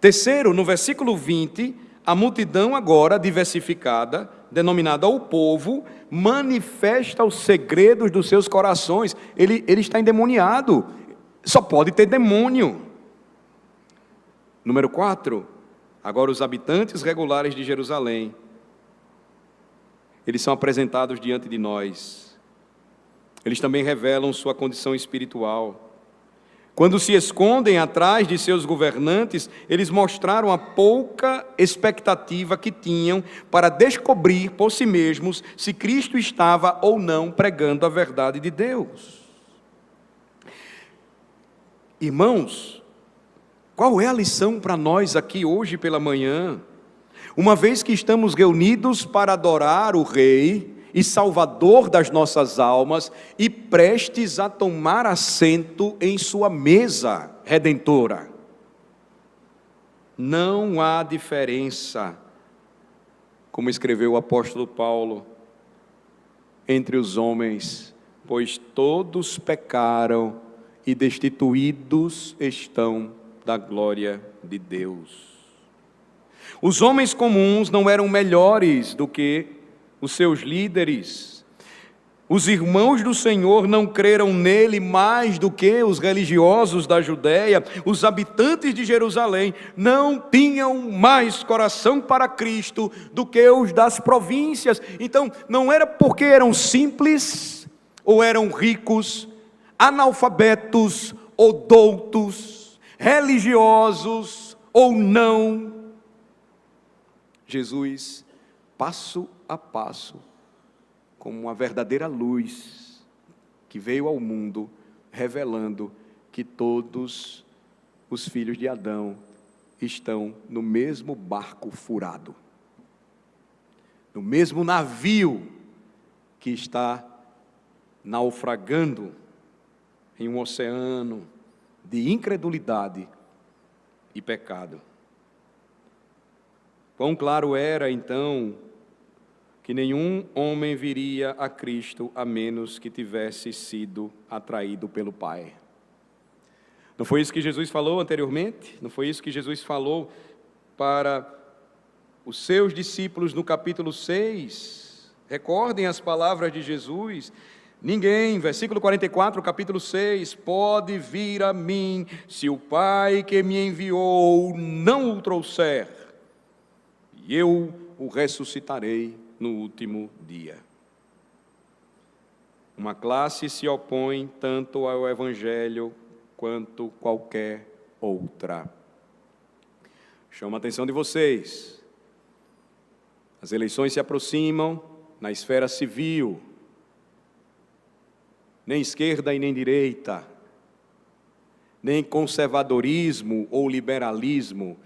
Terceiro, no versículo 20, a multidão agora diversificada, denominada o povo, manifesta os segredos dos seus corações. Ele está endemoniado, só pode ter demônio. Número 4, agora os habitantes regulares de Jerusalém, eles são apresentados diante de nós. Eles também revelam sua condição espiritual. Quando se escondem atrás de seus governantes, eles mostraram a pouca expectativa que tinham para descobrir por si mesmos se Cristo estava ou não pregando a verdade de Deus. Irmãos, qual é a lição para nós aqui hoje pela manhã? Uma vez que estamos reunidos para adorar o Rei e Salvador das nossas almas e prestes a tomar assento em sua mesa redentora. Não há diferença, como escreveu o apóstolo Paulo, entre os homens, pois todos pecaram e destituídos estão da glória de Deus. Os homens comuns não eram melhores do que os seus líderes. Os irmãos do Senhor não creram nele mais do que os religiosos da Judéia. Os habitantes de Jerusalém não tinham mais coração para Cristo do que os das províncias. Então, não era porque eram simples, ou eram ricos, analfabetos ou doutos, religiosos ou não. Jesus, passo a passo, como uma verdadeira luz que veio ao mundo, revelando que todos os filhos de Adão estão no mesmo barco furado, no mesmo navio que está naufragando em um oceano de incredulidade e pecado. Quão claro era, então, que nenhum homem viria a Cristo a menos que tivesse sido atraído pelo Pai. Não foi isso que Jesus falou anteriormente? Não foi isso que Jesus falou para os seus discípulos no capítulo 6? Recordem as palavras de Jesus. Ninguém, versículo 44, capítulo 6, pode vir a mim se o Pai que me enviou não o trouxer, e eu o ressuscitarei no último dia. Uma classe se opõe tanto ao Evangelho quanto qualquer outra. Chamo a atenção de vocês. As eleições se aproximam na esfera civil. Nem esquerda e nem direita, nem conservadorismo ou liberalismo.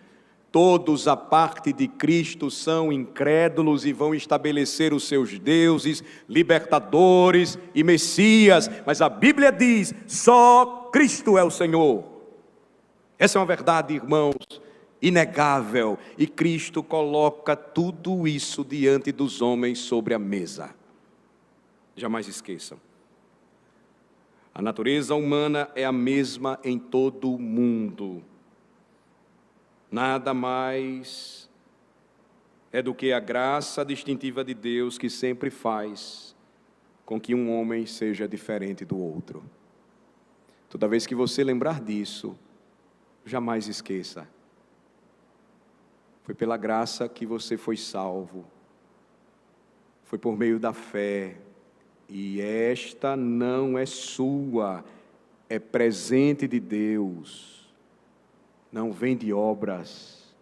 Todos, a parte de Cristo, são incrédulos e vão estabelecer os seus deuses, libertadores e Messias. Mas a Bíblia diz, só Cristo é o Senhor. Essa é uma verdade, irmãos, inegável. E Cristo coloca tudo isso diante dos homens sobre a mesa. Jamais esqueçam. A natureza humana é a mesma em todo o mundo. Nada mais é do que a graça distintiva de Deus que sempre faz com que um homem seja diferente do outro. Toda vez que você lembrar disso, jamais esqueça. Foi pela graça que você foi salvo. Foi por meio da fé. E esta não é sua, é presente de Deus. Não vem de obras,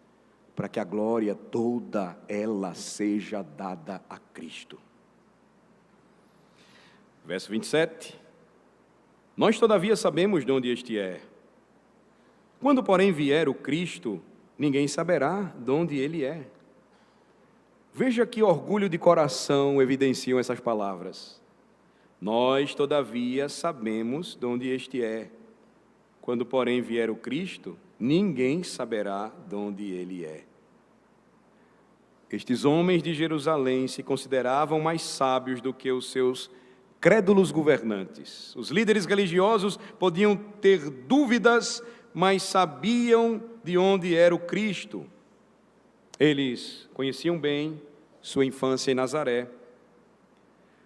para que a glória toda ela seja dada a Cristo. Verso 27. Nós todavia sabemos de onde este é. Quando, porém, vier o Cristo, ninguém saberá de onde ele é. Veja que orgulho de coração evidenciam essas palavras. Nós, todavia, sabemos de onde este é. Quando, porém, vier o Cristo, ninguém saberá de onde ele é. Estes homens de Jerusalém se consideravam mais sábios do que os seus crédulos governantes. Os líderes religiosos podiam ter dúvidas, mas sabiam de onde era o Cristo. Eles conheciam bem sua infância em Nazaré.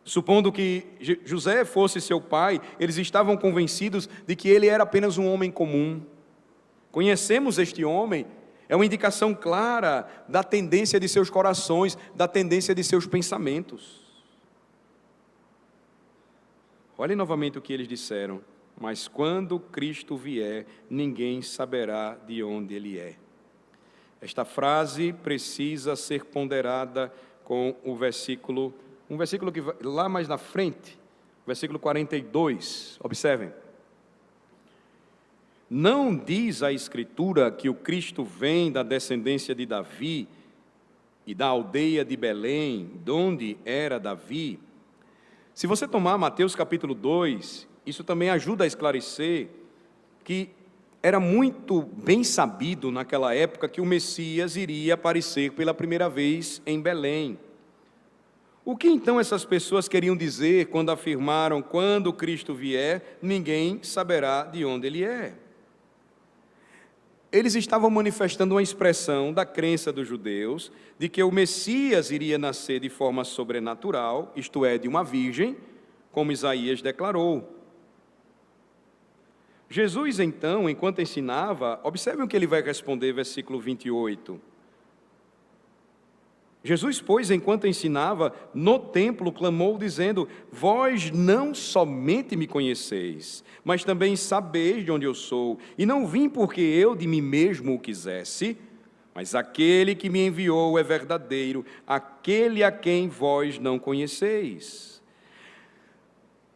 Supondo que José fosse seu pai, eles estavam convencidos de que ele era apenas um homem comum. Conhecemos este homem, é uma indicação clara da tendência de seus corações, da tendência de seus pensamentos. Olhem novamente o que eles disseram. Mas quando Cristo vier, ninguém saberá de onde ele é. Esta frase precisa ser ponderada com um versículo que vai lá mais na frente, versículo 42. Observem. Não diz a Escritura que o Cristo vem da descendência de Davi e da aldeia de Belém, de onde era Davi? Se você tomar Mateus capítulo 2, isso também ajuda a esclarecer que era muito bem sabido naquela época que o Messias iria aparecer pela primeira vez em Belém. O que então essas pessoas queriam dizer quando afirmaram, quando Cristo vier, ninguém saberá de onde ele é? Eles estavam manifestando uma expressão da crença dos judeus de que o Messias iria nascer de forma sobrenatural, isto é, de uma virgem, como Isaías declarou. Jesus, então, enquanto ensinava, observem o que ele vai responder, versículo 28. Jesus, pois, enquanto ensinava, no templo clamou, dizendo: vós não somente me conheceis, mas também sabeis de onde eu sou, e não vim porque eu de mim mesmo o quisesse, mas aquele que me enviou é verdadeiro, aquele a quem vós não conheceis.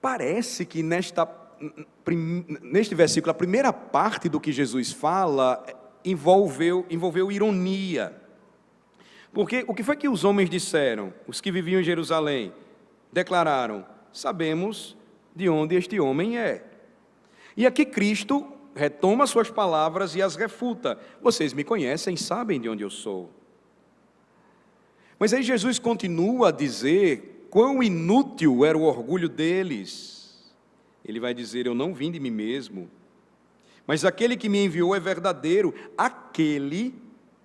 Parece que neste versículo, a primeira parte do que Jesus fala envolveu ironia. Porque o que foi que os homens disseram, os que viviam em Jerusalém? Declararam: sabemos de onde este homem é. E aqui Cristo retoma suas palavras e as refuta. Vocês me conhecem, sabem de onde eu sou. Mas aí Jesus continua a dizer quão inútil era o orgulho deles. Ele vai dizer: eu não vim de mim mesmo, mas aquele que me enviou é verdadeiro, aquele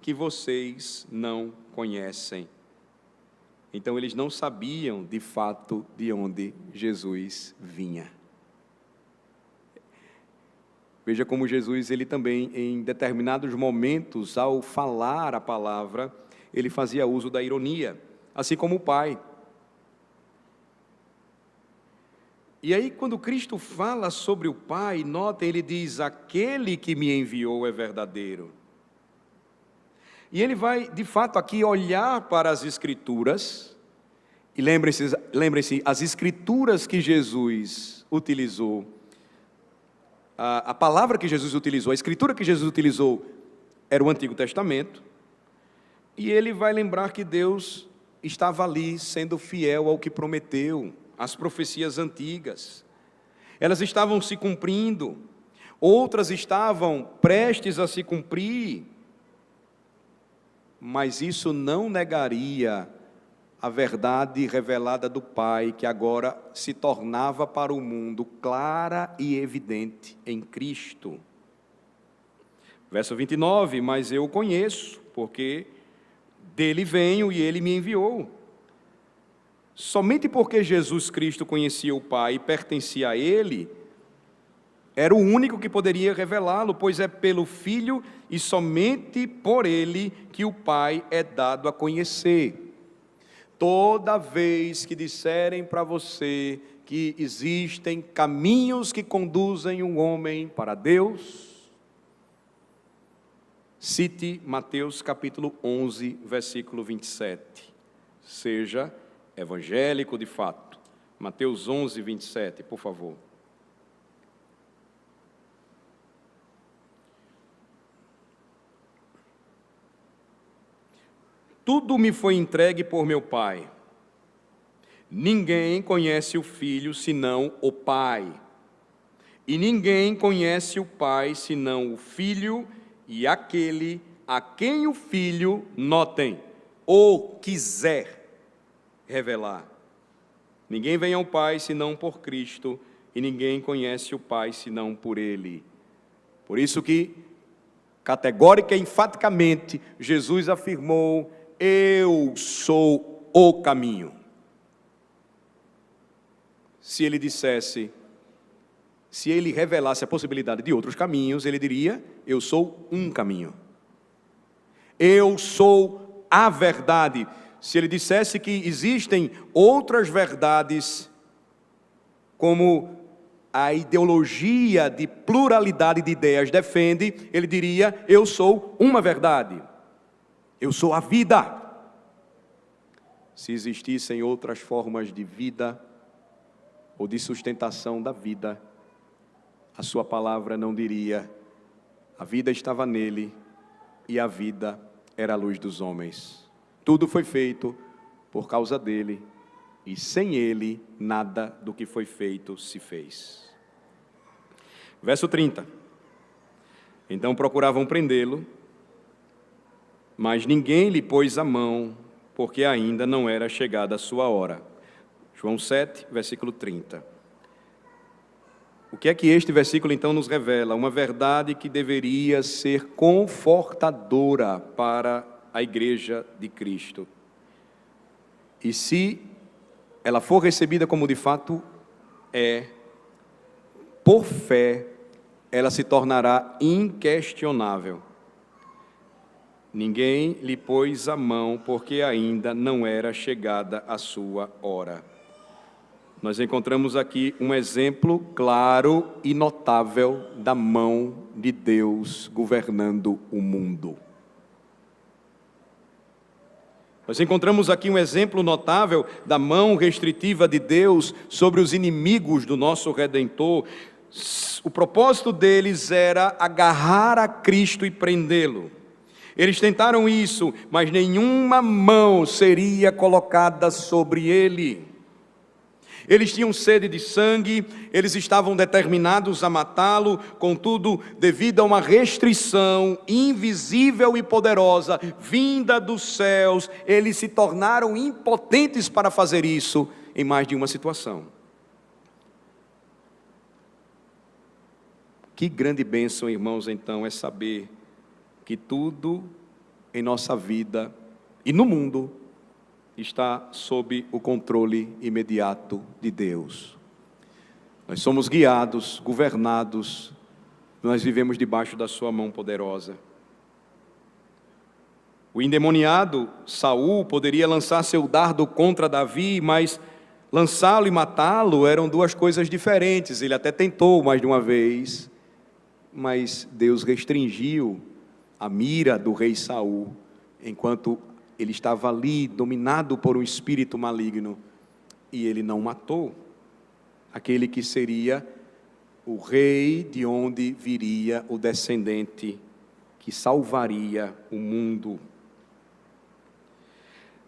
que vocês não conhecem. Então eles não sabiam de fato de onde Jesus vinha. Veja como Jesus, ele também, em determinados momentos, ao falar a palavra, ele fazia uso da ironia, assim como o Pai. E aí, quando Cristo fala sobre o Pai, notem, ele diz: aquele que me enviou é verdadeiro. E ele vai, de fato, aqui olhar para as Escrituras, e lembrem-se, as Escrituras que Jesus utilizou, a palavra que Jesus utilizou, a Escritura que Jesus utilizou, era o Antigo Testamento, e ele vai lembrar que Deus estava ali, sendo fiel ao que prometeu, as profecias antigas, elas estavam se cumprindo, outras estavam prestes a se cumprir, mas isso não negaria a verdade revelada do Pai, que agora se tornava para o mundo clara e evidente em Cristo. Verso 29, mas eu o conheço, porque dele venho e ele me enviou. Somente porque Jesus Cristo conhecia o Pai e pertencia a ele, era o único que poderia revelá-lo, pois é pelo Filho e somente por ele que o Pai é dado a conhecer. Toda vez que disserem para você que existem caminhos que conduzem um homem para Deus, cite Mateus capítulo 11, versículo 27. Seja evangélico de fato. Mateus 11, 27, por favor. Tudo me foi entregue por meu Pai. Ninguém conhece o Filho senão o Pai. E ninguém conhece o Pai senão o Filho e aquele a quem o Filho, notem, ou quiser revelar. Ninguém vem ao Pai senão por Cristo, e ninguém conhece o Pai senão por Ele. Por isso que, categórica e enfaticamente, Jesus afirmou: eu sou o caminho. Se ele dissesse, se ele revelasse a possibilidade de outros caminhos, ele diria: eu sou um caminho. Eu sou a verdade. Se ele dissesse que existem outras verdades, como a ideologia de pluralidade de ideias defende, ele diria: eu sou uma verdade. Eu sou a vida. Se existissem outras formas de vida ou de sustentação da vida, a sua palavra não diria: a vida estava nele e a vida era a luz dos homens. Tudo foi feito por causa dele, e sem ele nada do que foi feito se fez. Verso 30. Então procuravam prendê-lo, mas ninguém lhe pôs a mão, porque ainda não era chegada a sua hora. João 7, versículo 30. O que é que este versículo então nos revela? Uma verdade que deveria ser confortadora para a igreja de Cristo. E se ela for recebida como de fato é, por fé, ela se tornará inquestionável. Ninguém lhe pôs a mão, porque ainda não era chegada a sua hora. Nós encontramos aqui um exemplo claro e notável da mão de Deus governando o mundo. Nós encontramos aqui um exemplo notável da mão restritiva de Deus sobre os inimigos do nosso Redentor. O propósito deles era agarrar a Cristo e prendê-lo. Eles tentaram isso, mas nenhuma mão seria colocada sobre ele. Eles tinham sede de sangue, eles estavam determinados a matá-lo, contudo, devido a uma restrição invisível e poderosa, vinda dos céus, eles se tornaram impotentes para fazer isso em mais de uma situação. Que grande bênção, irmãos, então, é saber que tudo em nossa vida e no mundo está sob o controle imediato de Deus. Nós somos guiados, governados, nós vivemos debaixo da sua mão poderosa. O endemoniado Saul poderia lançar seu dardo contra Davi, mas lançá-lo e matá-lo eram duas coisas diferentes. Ele até tentou mais de uma vez, mas Deus restringiu a mira do rei Saul, enquanto ele estava ali, dominado por um espírito maligno, e ele não matou aquele que seria o rei de onde viria o descendente que salvaria o mundo.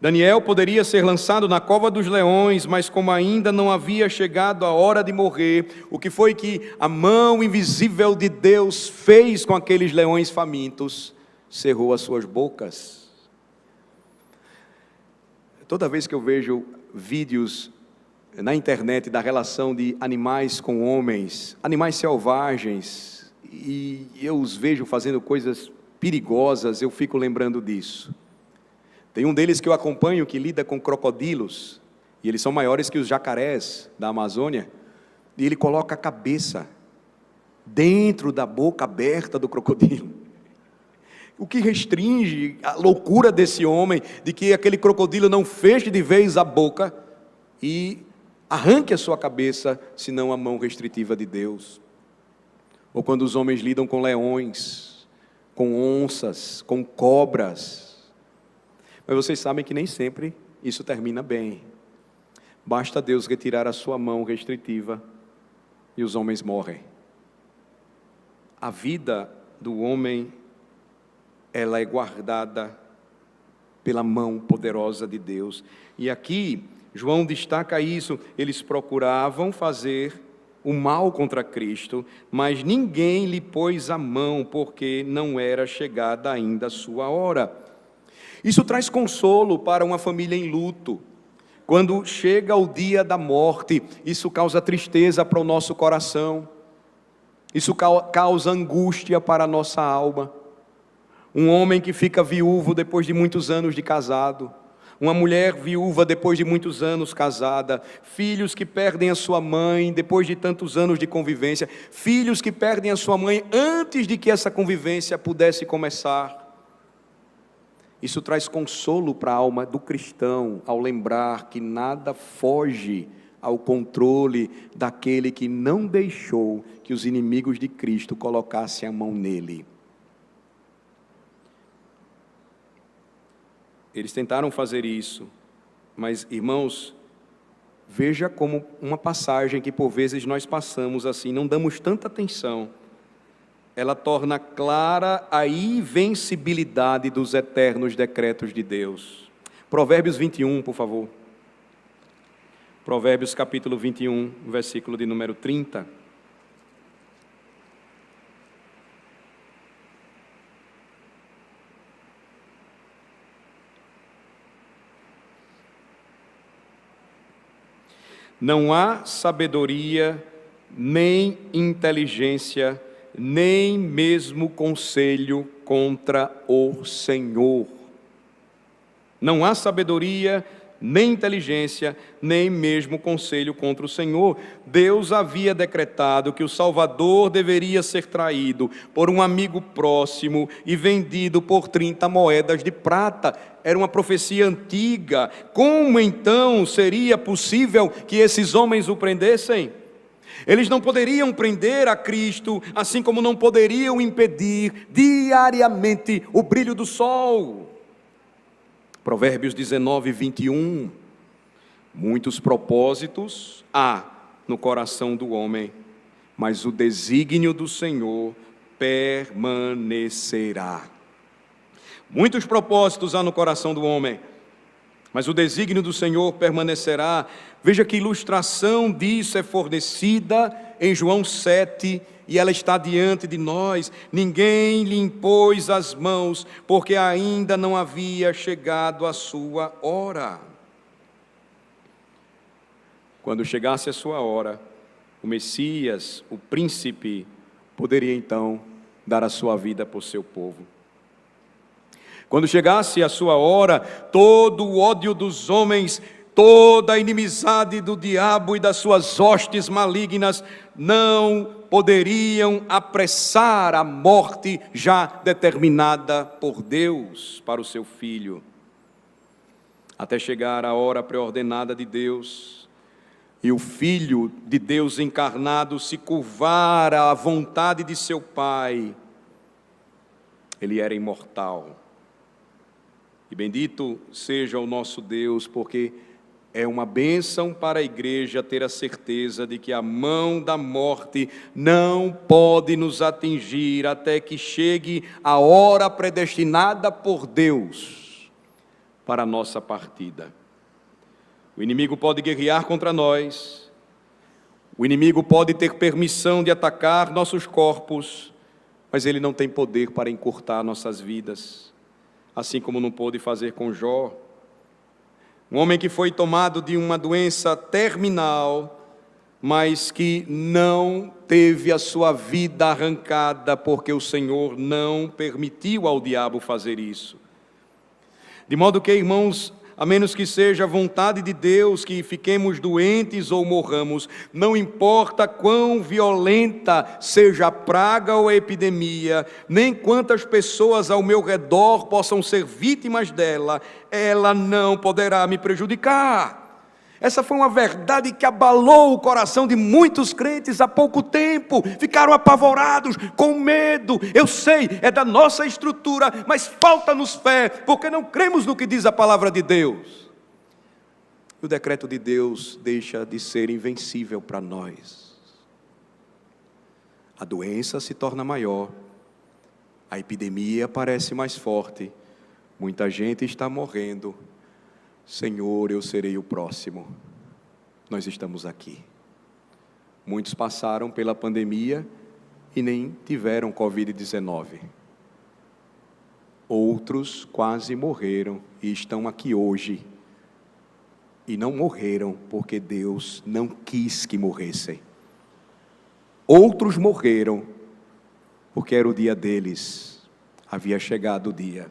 Daniel poderia ser lançado na cova dos leões, mas como ainda não havia chegado a hora de morrer, o que foi que a mão invisível de Deus fez com aqueles leões famintos? Cerrou as suas bocas. Toda vez que eu vejo vídeos na internet da relação de animais com homens, animais selvagens, e eu os vejo fazendo coisas perigosas, eu fico lembrando disso. Tem um deles que eu acompanho que lida com crocodilos, e eles são maiores que os jacarés da Amazônia, e ele coloca a cabeça dentro da boca aberta do crocodilo. O que restringe a loucura desse homem, de que aquele crocodilo não feche de vez a boca e arranque a sua cabeça, senão a mão restritiva de Deus. Ou quando os homens lidam com leões, com onças, com cobras. Mas vocês sabem que nem sempre isso termina bem. Basta Deus retirar a sua mão restritiva e os homens morrem. A vida do homem, ela é guardada pela mão poderosa de Deus. E aqui, João destaca isso, eles procuravam fazer o mal contra Cristo, mas ninguém lhe pôs a mão, porque não era chegada ainda a sua hora. Isso traz consolo para uma família em luto. Quando chega o dia da morte, isso causa tristeza para o nosso coração, isso causa angústia para a nossa alma. Um homem que fica viúvo depois de muitos anos de casado, uma mulher viúva depois de muitos anos casada, filhos que perdem a sua mãe depois de tantos anos de convivência, filhos que perdem a sua mãe antes de que essa convivência pudesse começar. Isso traz consolo para a alma do cristão, ao lembrar que nada foge ao controle daquele que não deixou que os inimigos de Cristo colocassem a mão nele. Eles tentaram fazer isso, mas, irmãos, veja como uma passagem que por vezes nós passamos assim, não damos tanta atenção, ela torna clara a invencibilidade dos eternos decretos de Deus. Provérbios 21, por favor. Provérbios capítulo 21, versículo de número 30. Não há sabedoria, nem inteligência, nem mesmo conselho contra o Senhor. Não há sabedoria, nem inteligência, nem mesmo conselho contra o Senhor. Deus havia decretado que o Salvador deveria ser traído por um amigo próximo e vendido por 30 moedas de prata. Era uma profecia antiga. Como então seria possível que esses homens o prendessem? Eles não poderiam prender a Cristo, assim como não poderiam impedir diariamente o brilho do sol. Provérbios 19, 21. Muitos propósitos há no coração do homem, mas o desígnio do Senhor permanecerá. Muitos propósitos há no coração do homem, mas o desígnio do Senhor permanecerá. Veja que ilustração disso é fornecida em João 7, e ela está diante de nós. Ninguém lhe impôs as mãos, porque ainda não havia chegado a sua hora. Quando chegasse a sua hora, o Messias, o príncipe, poderia então dar a sua vida por seu povo. Quando chegasse a sua hora, todo o ódio dos homens, toda a inimizade do diabo e das suas hostes malignas não poderiam apressar a morte já determinada por Deus para o seu filho. Até chegar a hora preordenada de Deus e o Filho de Deus encarnado se curvar à vontade de seu Pai, ele era imortal. E bendito seja o nosso Deus, porque é uma bênção para a igreja ter a certeza de que a mão da morte não pode nos atingir até que chegue a hora predestinada por Deus para a nossa partida. O inimigo pode guerrear contra nós, o inimigo pode ter permissão de atacar nossos corpos, mas ele não tem poder para encurtar nossas vidas. Assim como não pôde fazer com Jó, um homem que foi tomado de uma doença terminal, mas que não teve a sua vida arrancada, porque o Senhor não permitiu ao diabo fazer isso. De modo que, irmãos, a menos que seja a vontade de Deus que fiquemos doentes ou morramos, não importa quão violenta seja a praga ou a epidemia, nem quantas pessoas ao meu redor possam ser vítimas dela, ela não poderá me prejudicar. Essa foi uma verdade que abalou o coração de muitos crentes há pouco tempo. Ficaram apavorados, com medo. Eu sei, é da nossa estrutura, mas falta-nos fé, porque não cremos no que diz a palavra de Deus. E o decreto de Deus deixa de ser invencível para nós. A doença se torna maior, a epidemia parece mais forte, muita gente está morrendo. Senhor, eu serei o próximo. Nós estamos aqui. Muitos passaram pela pandemia e nem tiveram Covid-19. Outros quase morreram e estão aqui hoje. E não morreram porque Deus não quis que morressem. Outros morreram porque era o dia deles. Havia chegado o dia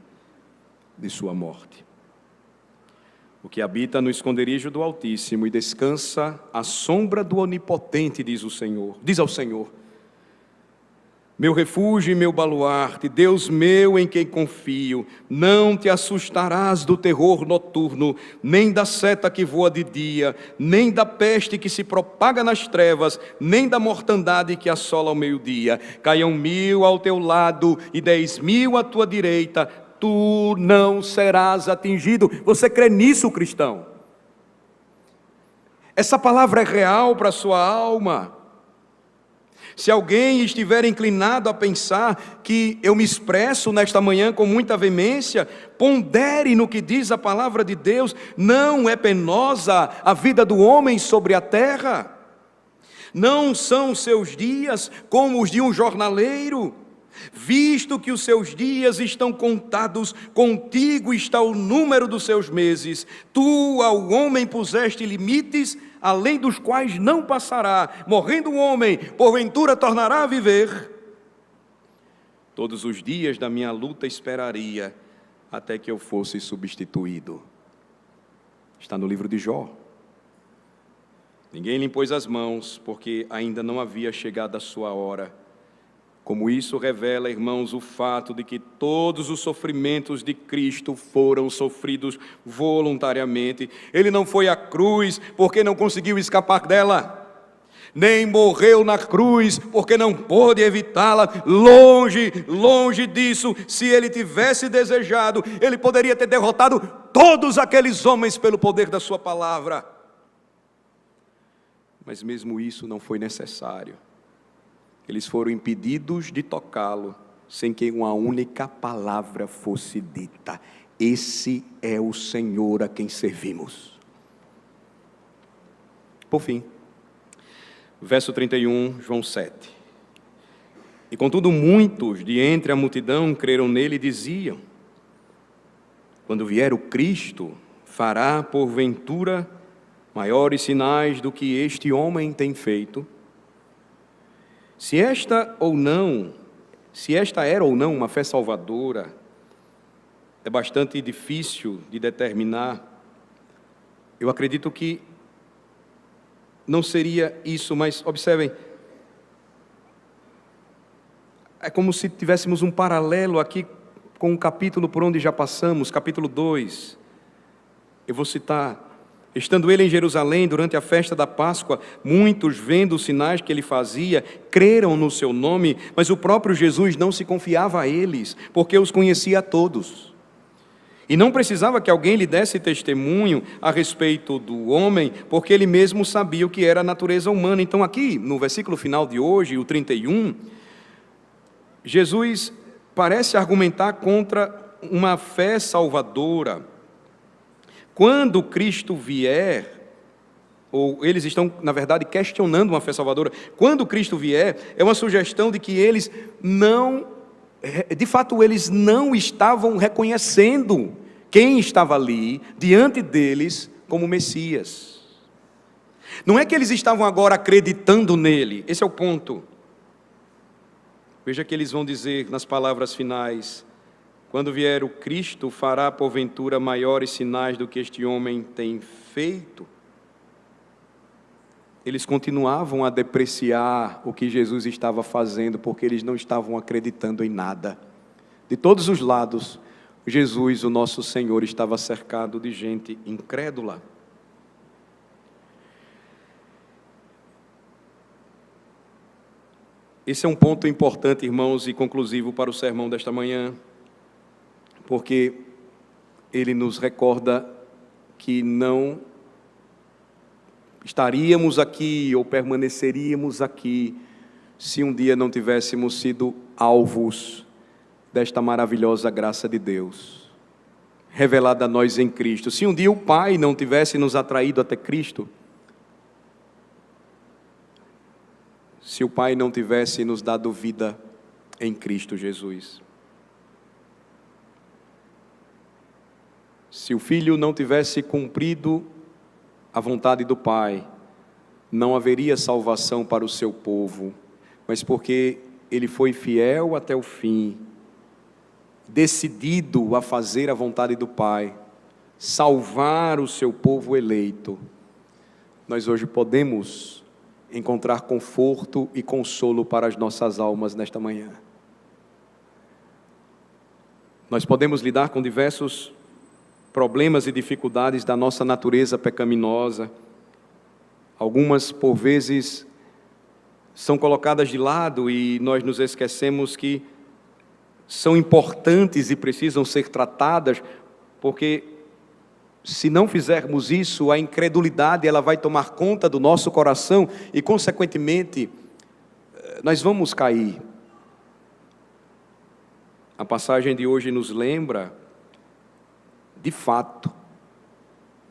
de sua morte. O que habita no esconderijo do Altíssimo e descansa à sombra do Onipotente, diz ao Senhor: meu refúgio e meu baluarte, Deus meu em quem confio, não te assustarás do terror noturno, nem da seta que voa de dia, nem da peste que se propaga nas trevas, nem da mortandade que assola ao meio-dia. Caiam 1000 ao teu lado e 10.000 à tua direita, tu não serás atingido. Você crê nisso, cristão? Essa palavra é real para a sua alma. Se alguém estiver inclinado a pensar que eu me expresso nesta manhã com muita veemência, pondere no que diz a palavra de Deus. Não é penosa a vida do homem sobre a terra? Não são seus dias como os de um jornaleiro? Visto que os seus dias estão contados, contigo está o número dos seus meses. Tu ao homem puseste limites, além dos quais não passará. Morrendo o homem, porventura tornará a viver. Todos os dias da minha luta esperaria, até que eu fosse substituído. Está no livro de Jó. Ninguém lhe impôs as mãos, porque ainda não havia chegado a sua hora. Como isso revela, irmãos, o fato de que todos os sofrimentos de Cristo foram sofridos voluntariamente. Ele não foi à cruz porque não conseguiu escapar dela, nem morreu na cruz porque não pôde evitá-la. Longe disso. Se ele tivesse desejado, ele poderia ter derrotado todos aqueles homens pelo poder da sua palavra. Mas mesmo isso não foi necessário. Eles foram impedidos de tocá-lo, sem que uma única palavra fosse dita. Esse é o Senhor a quem servimos. Por fim, verso 31, João 7. E contudo muitos de entre a multidão creram nele e diziam: quando vier o Cristo, fará porventura maiores sinais do que este homem tem feito? Se esta era ou não uma fé salvadora, é bastante difícil de determinar. Eu acredito que não seria isso, mas observem, é como se tivéssemos um paralelo aqui com o capítulo por onde já passamos, capítulo 2. Eu vou citar: estando ele em Jerusalém durante a festa da Páscoa, muitos, vendo os sinais que ele fazia, creram no seu nome, mas o próprio Jesus não se confiava a eles, porque os conhecia a todos. E não precisava que alguém lhe desse testemunho a respeito do homem, porque ele mesmo sabia o que era a natureza humana. Então aqui, no versículo final de hoje, o 31, Jesus parece argumentar contra uma fé salvadora. Quando Cristo vier, ou eles estão, na verdade, questionando uma fé salvadora. Quando Cristo vier, é uma sugestão de que eles de fato, eles não estavam reconhecendo quem estava ali, diante deles, como Messias. Não é que eles estavam agora acreditando nele, esse é o ponto. Veja que eles vão dizer nas palavras finais: quando vier o Cristo, fará porventura maiores sinais do que este homem tem feito. Eles continuavam a depreciar o que Jesus estava fazendo, porque eles não estavam acreditando em nada. De todos os lados, Jesus, o nosso Senhor, estava cercado de gente incrédula. Esse é um ponto importante, irmãos, e conclusivo para o sermão desta manhã, porque ele nos recorda que não estaríamos aqui ou permaneceríamos aqui se um dia não tivéssemos sido alvos desta maravilhosa graça de Deus, revelada a nós em Cristo. Se um dia o Pai não tivesse nos atraído até Cristo, se o Pai não tivesse nos dado vida em Cristo Jesus. Se o Filho não tivesse cumprido a vontade do Pai, não haveria salvação para o seu povo, mas porque Ele foi fiel até o fim, decidido a fazer a vontade do Pai, salvar o seu povo eleito, nós hoje podemos encontrar conforto e consolo para as nossas almas nesta manhã. Nós podemos lidar com diversos problemas e dificuldades da nossa natureza pecaminosa. Algumas, por vezes, são colocadas de lado e nós nos esquecemos que são importantes e precisam ser tratadas, porque se não fizermos isso, a incredulidade ela vai tomar conta do nosso coração e, consequentemente, nós vamos cair. A passagem de hoje nos lembra, de fato,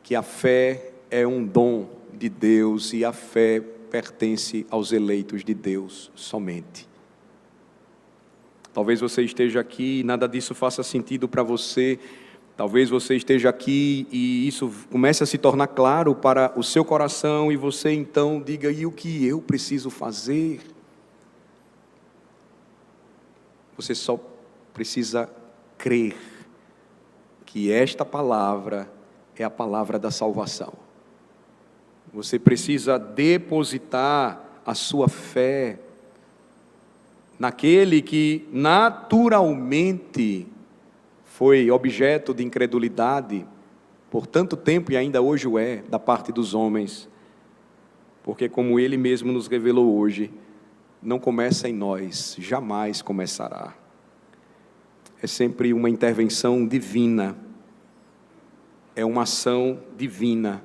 que a fé é um dom de Deus e a fé pertence aos eleitos de Deus somente. Talvez você esteja aqui e nada disso faça sentido para você. Talvez você esteja aqui e isso comece a se tornar claro para o seu coração e você então diga: e o que eu preciso fazer? Você só precisa crer que esta palavra é a palavra da salvação. Você precisa depositar a sua fé naquele que naturalmente foi objeto de incredulidade por tanto tempo e ainda hoje o é, da parte dos homens, porque como Ele mesmo nos revelou hoje, não começa em nós, jamais começará. É sempre uma intervenção divina, é uma ação divina,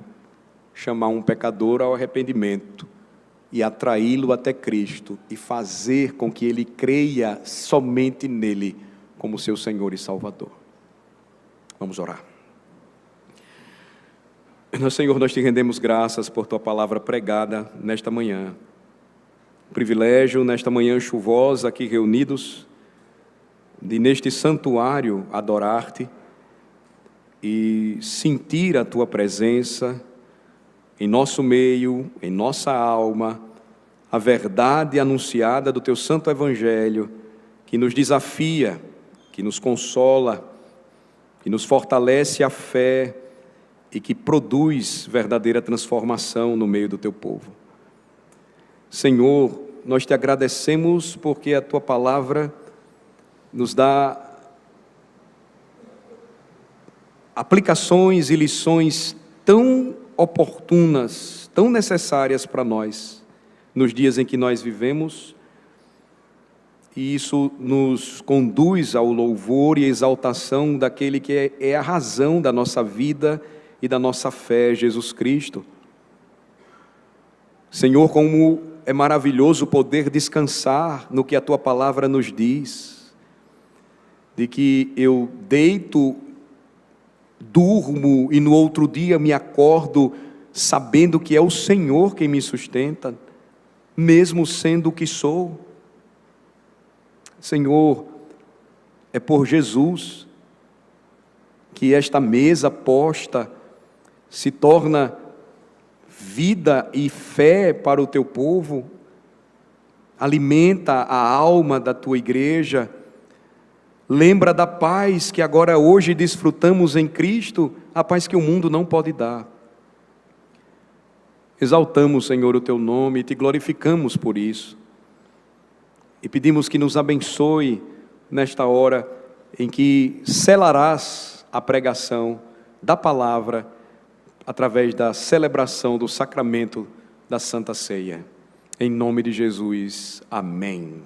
chamar um pecador ao arrependimento e atraí-lo até Cristo e fazer com que ele creia somente nele como seu Senhor e Salvador. Vamos orar. Senhor, nós te rendemos graças por tua palavra pregada nesta manhã. Privilégio nesta manhã chuvosa aqui reunidos, de neste santuário adorar-te e sentir a tua presença em nosso meio, em nossa alma, a verdade anunciada do teu santo evangelho, que nos desafia, que nos consola, que nos fortalece a fé e que produz verdadeira transformação no meio do teu povo. Senhor, nós te agradecemos porque a tua palavra nos dá aplicações e lições tão oportunas, tão necessárias para nós, nos dias em que nós vivemos, e isso nos conduz ao louvor e exaltação daquele que é a razão da nossa vida e da nossa fé, Jesus Cristo. Senhor, como é maravilhoso poder descansar no que a tua palavra nos diz, de que eu deito, durmo e no outro dia me acordo sabendo que é o Senhor quem me sustenta, mesmo sendo o que sou. Senhor, é por Jesus que esta mesa posta se torna vida e fé para o teu povo, alimenta a alma da tua igreja, lembra da paz que agora hoje desfrutamos em Cristo, a paz que o mundo não pode dar. Exaltamos, Senhor, o teu nome e te glorificamos por isso. E pedimos que nos abençoe nesta hora em que selarás a pregação da palavra através da celebração do sacramento da Santa Ceia. Em nome de Jesus, amém.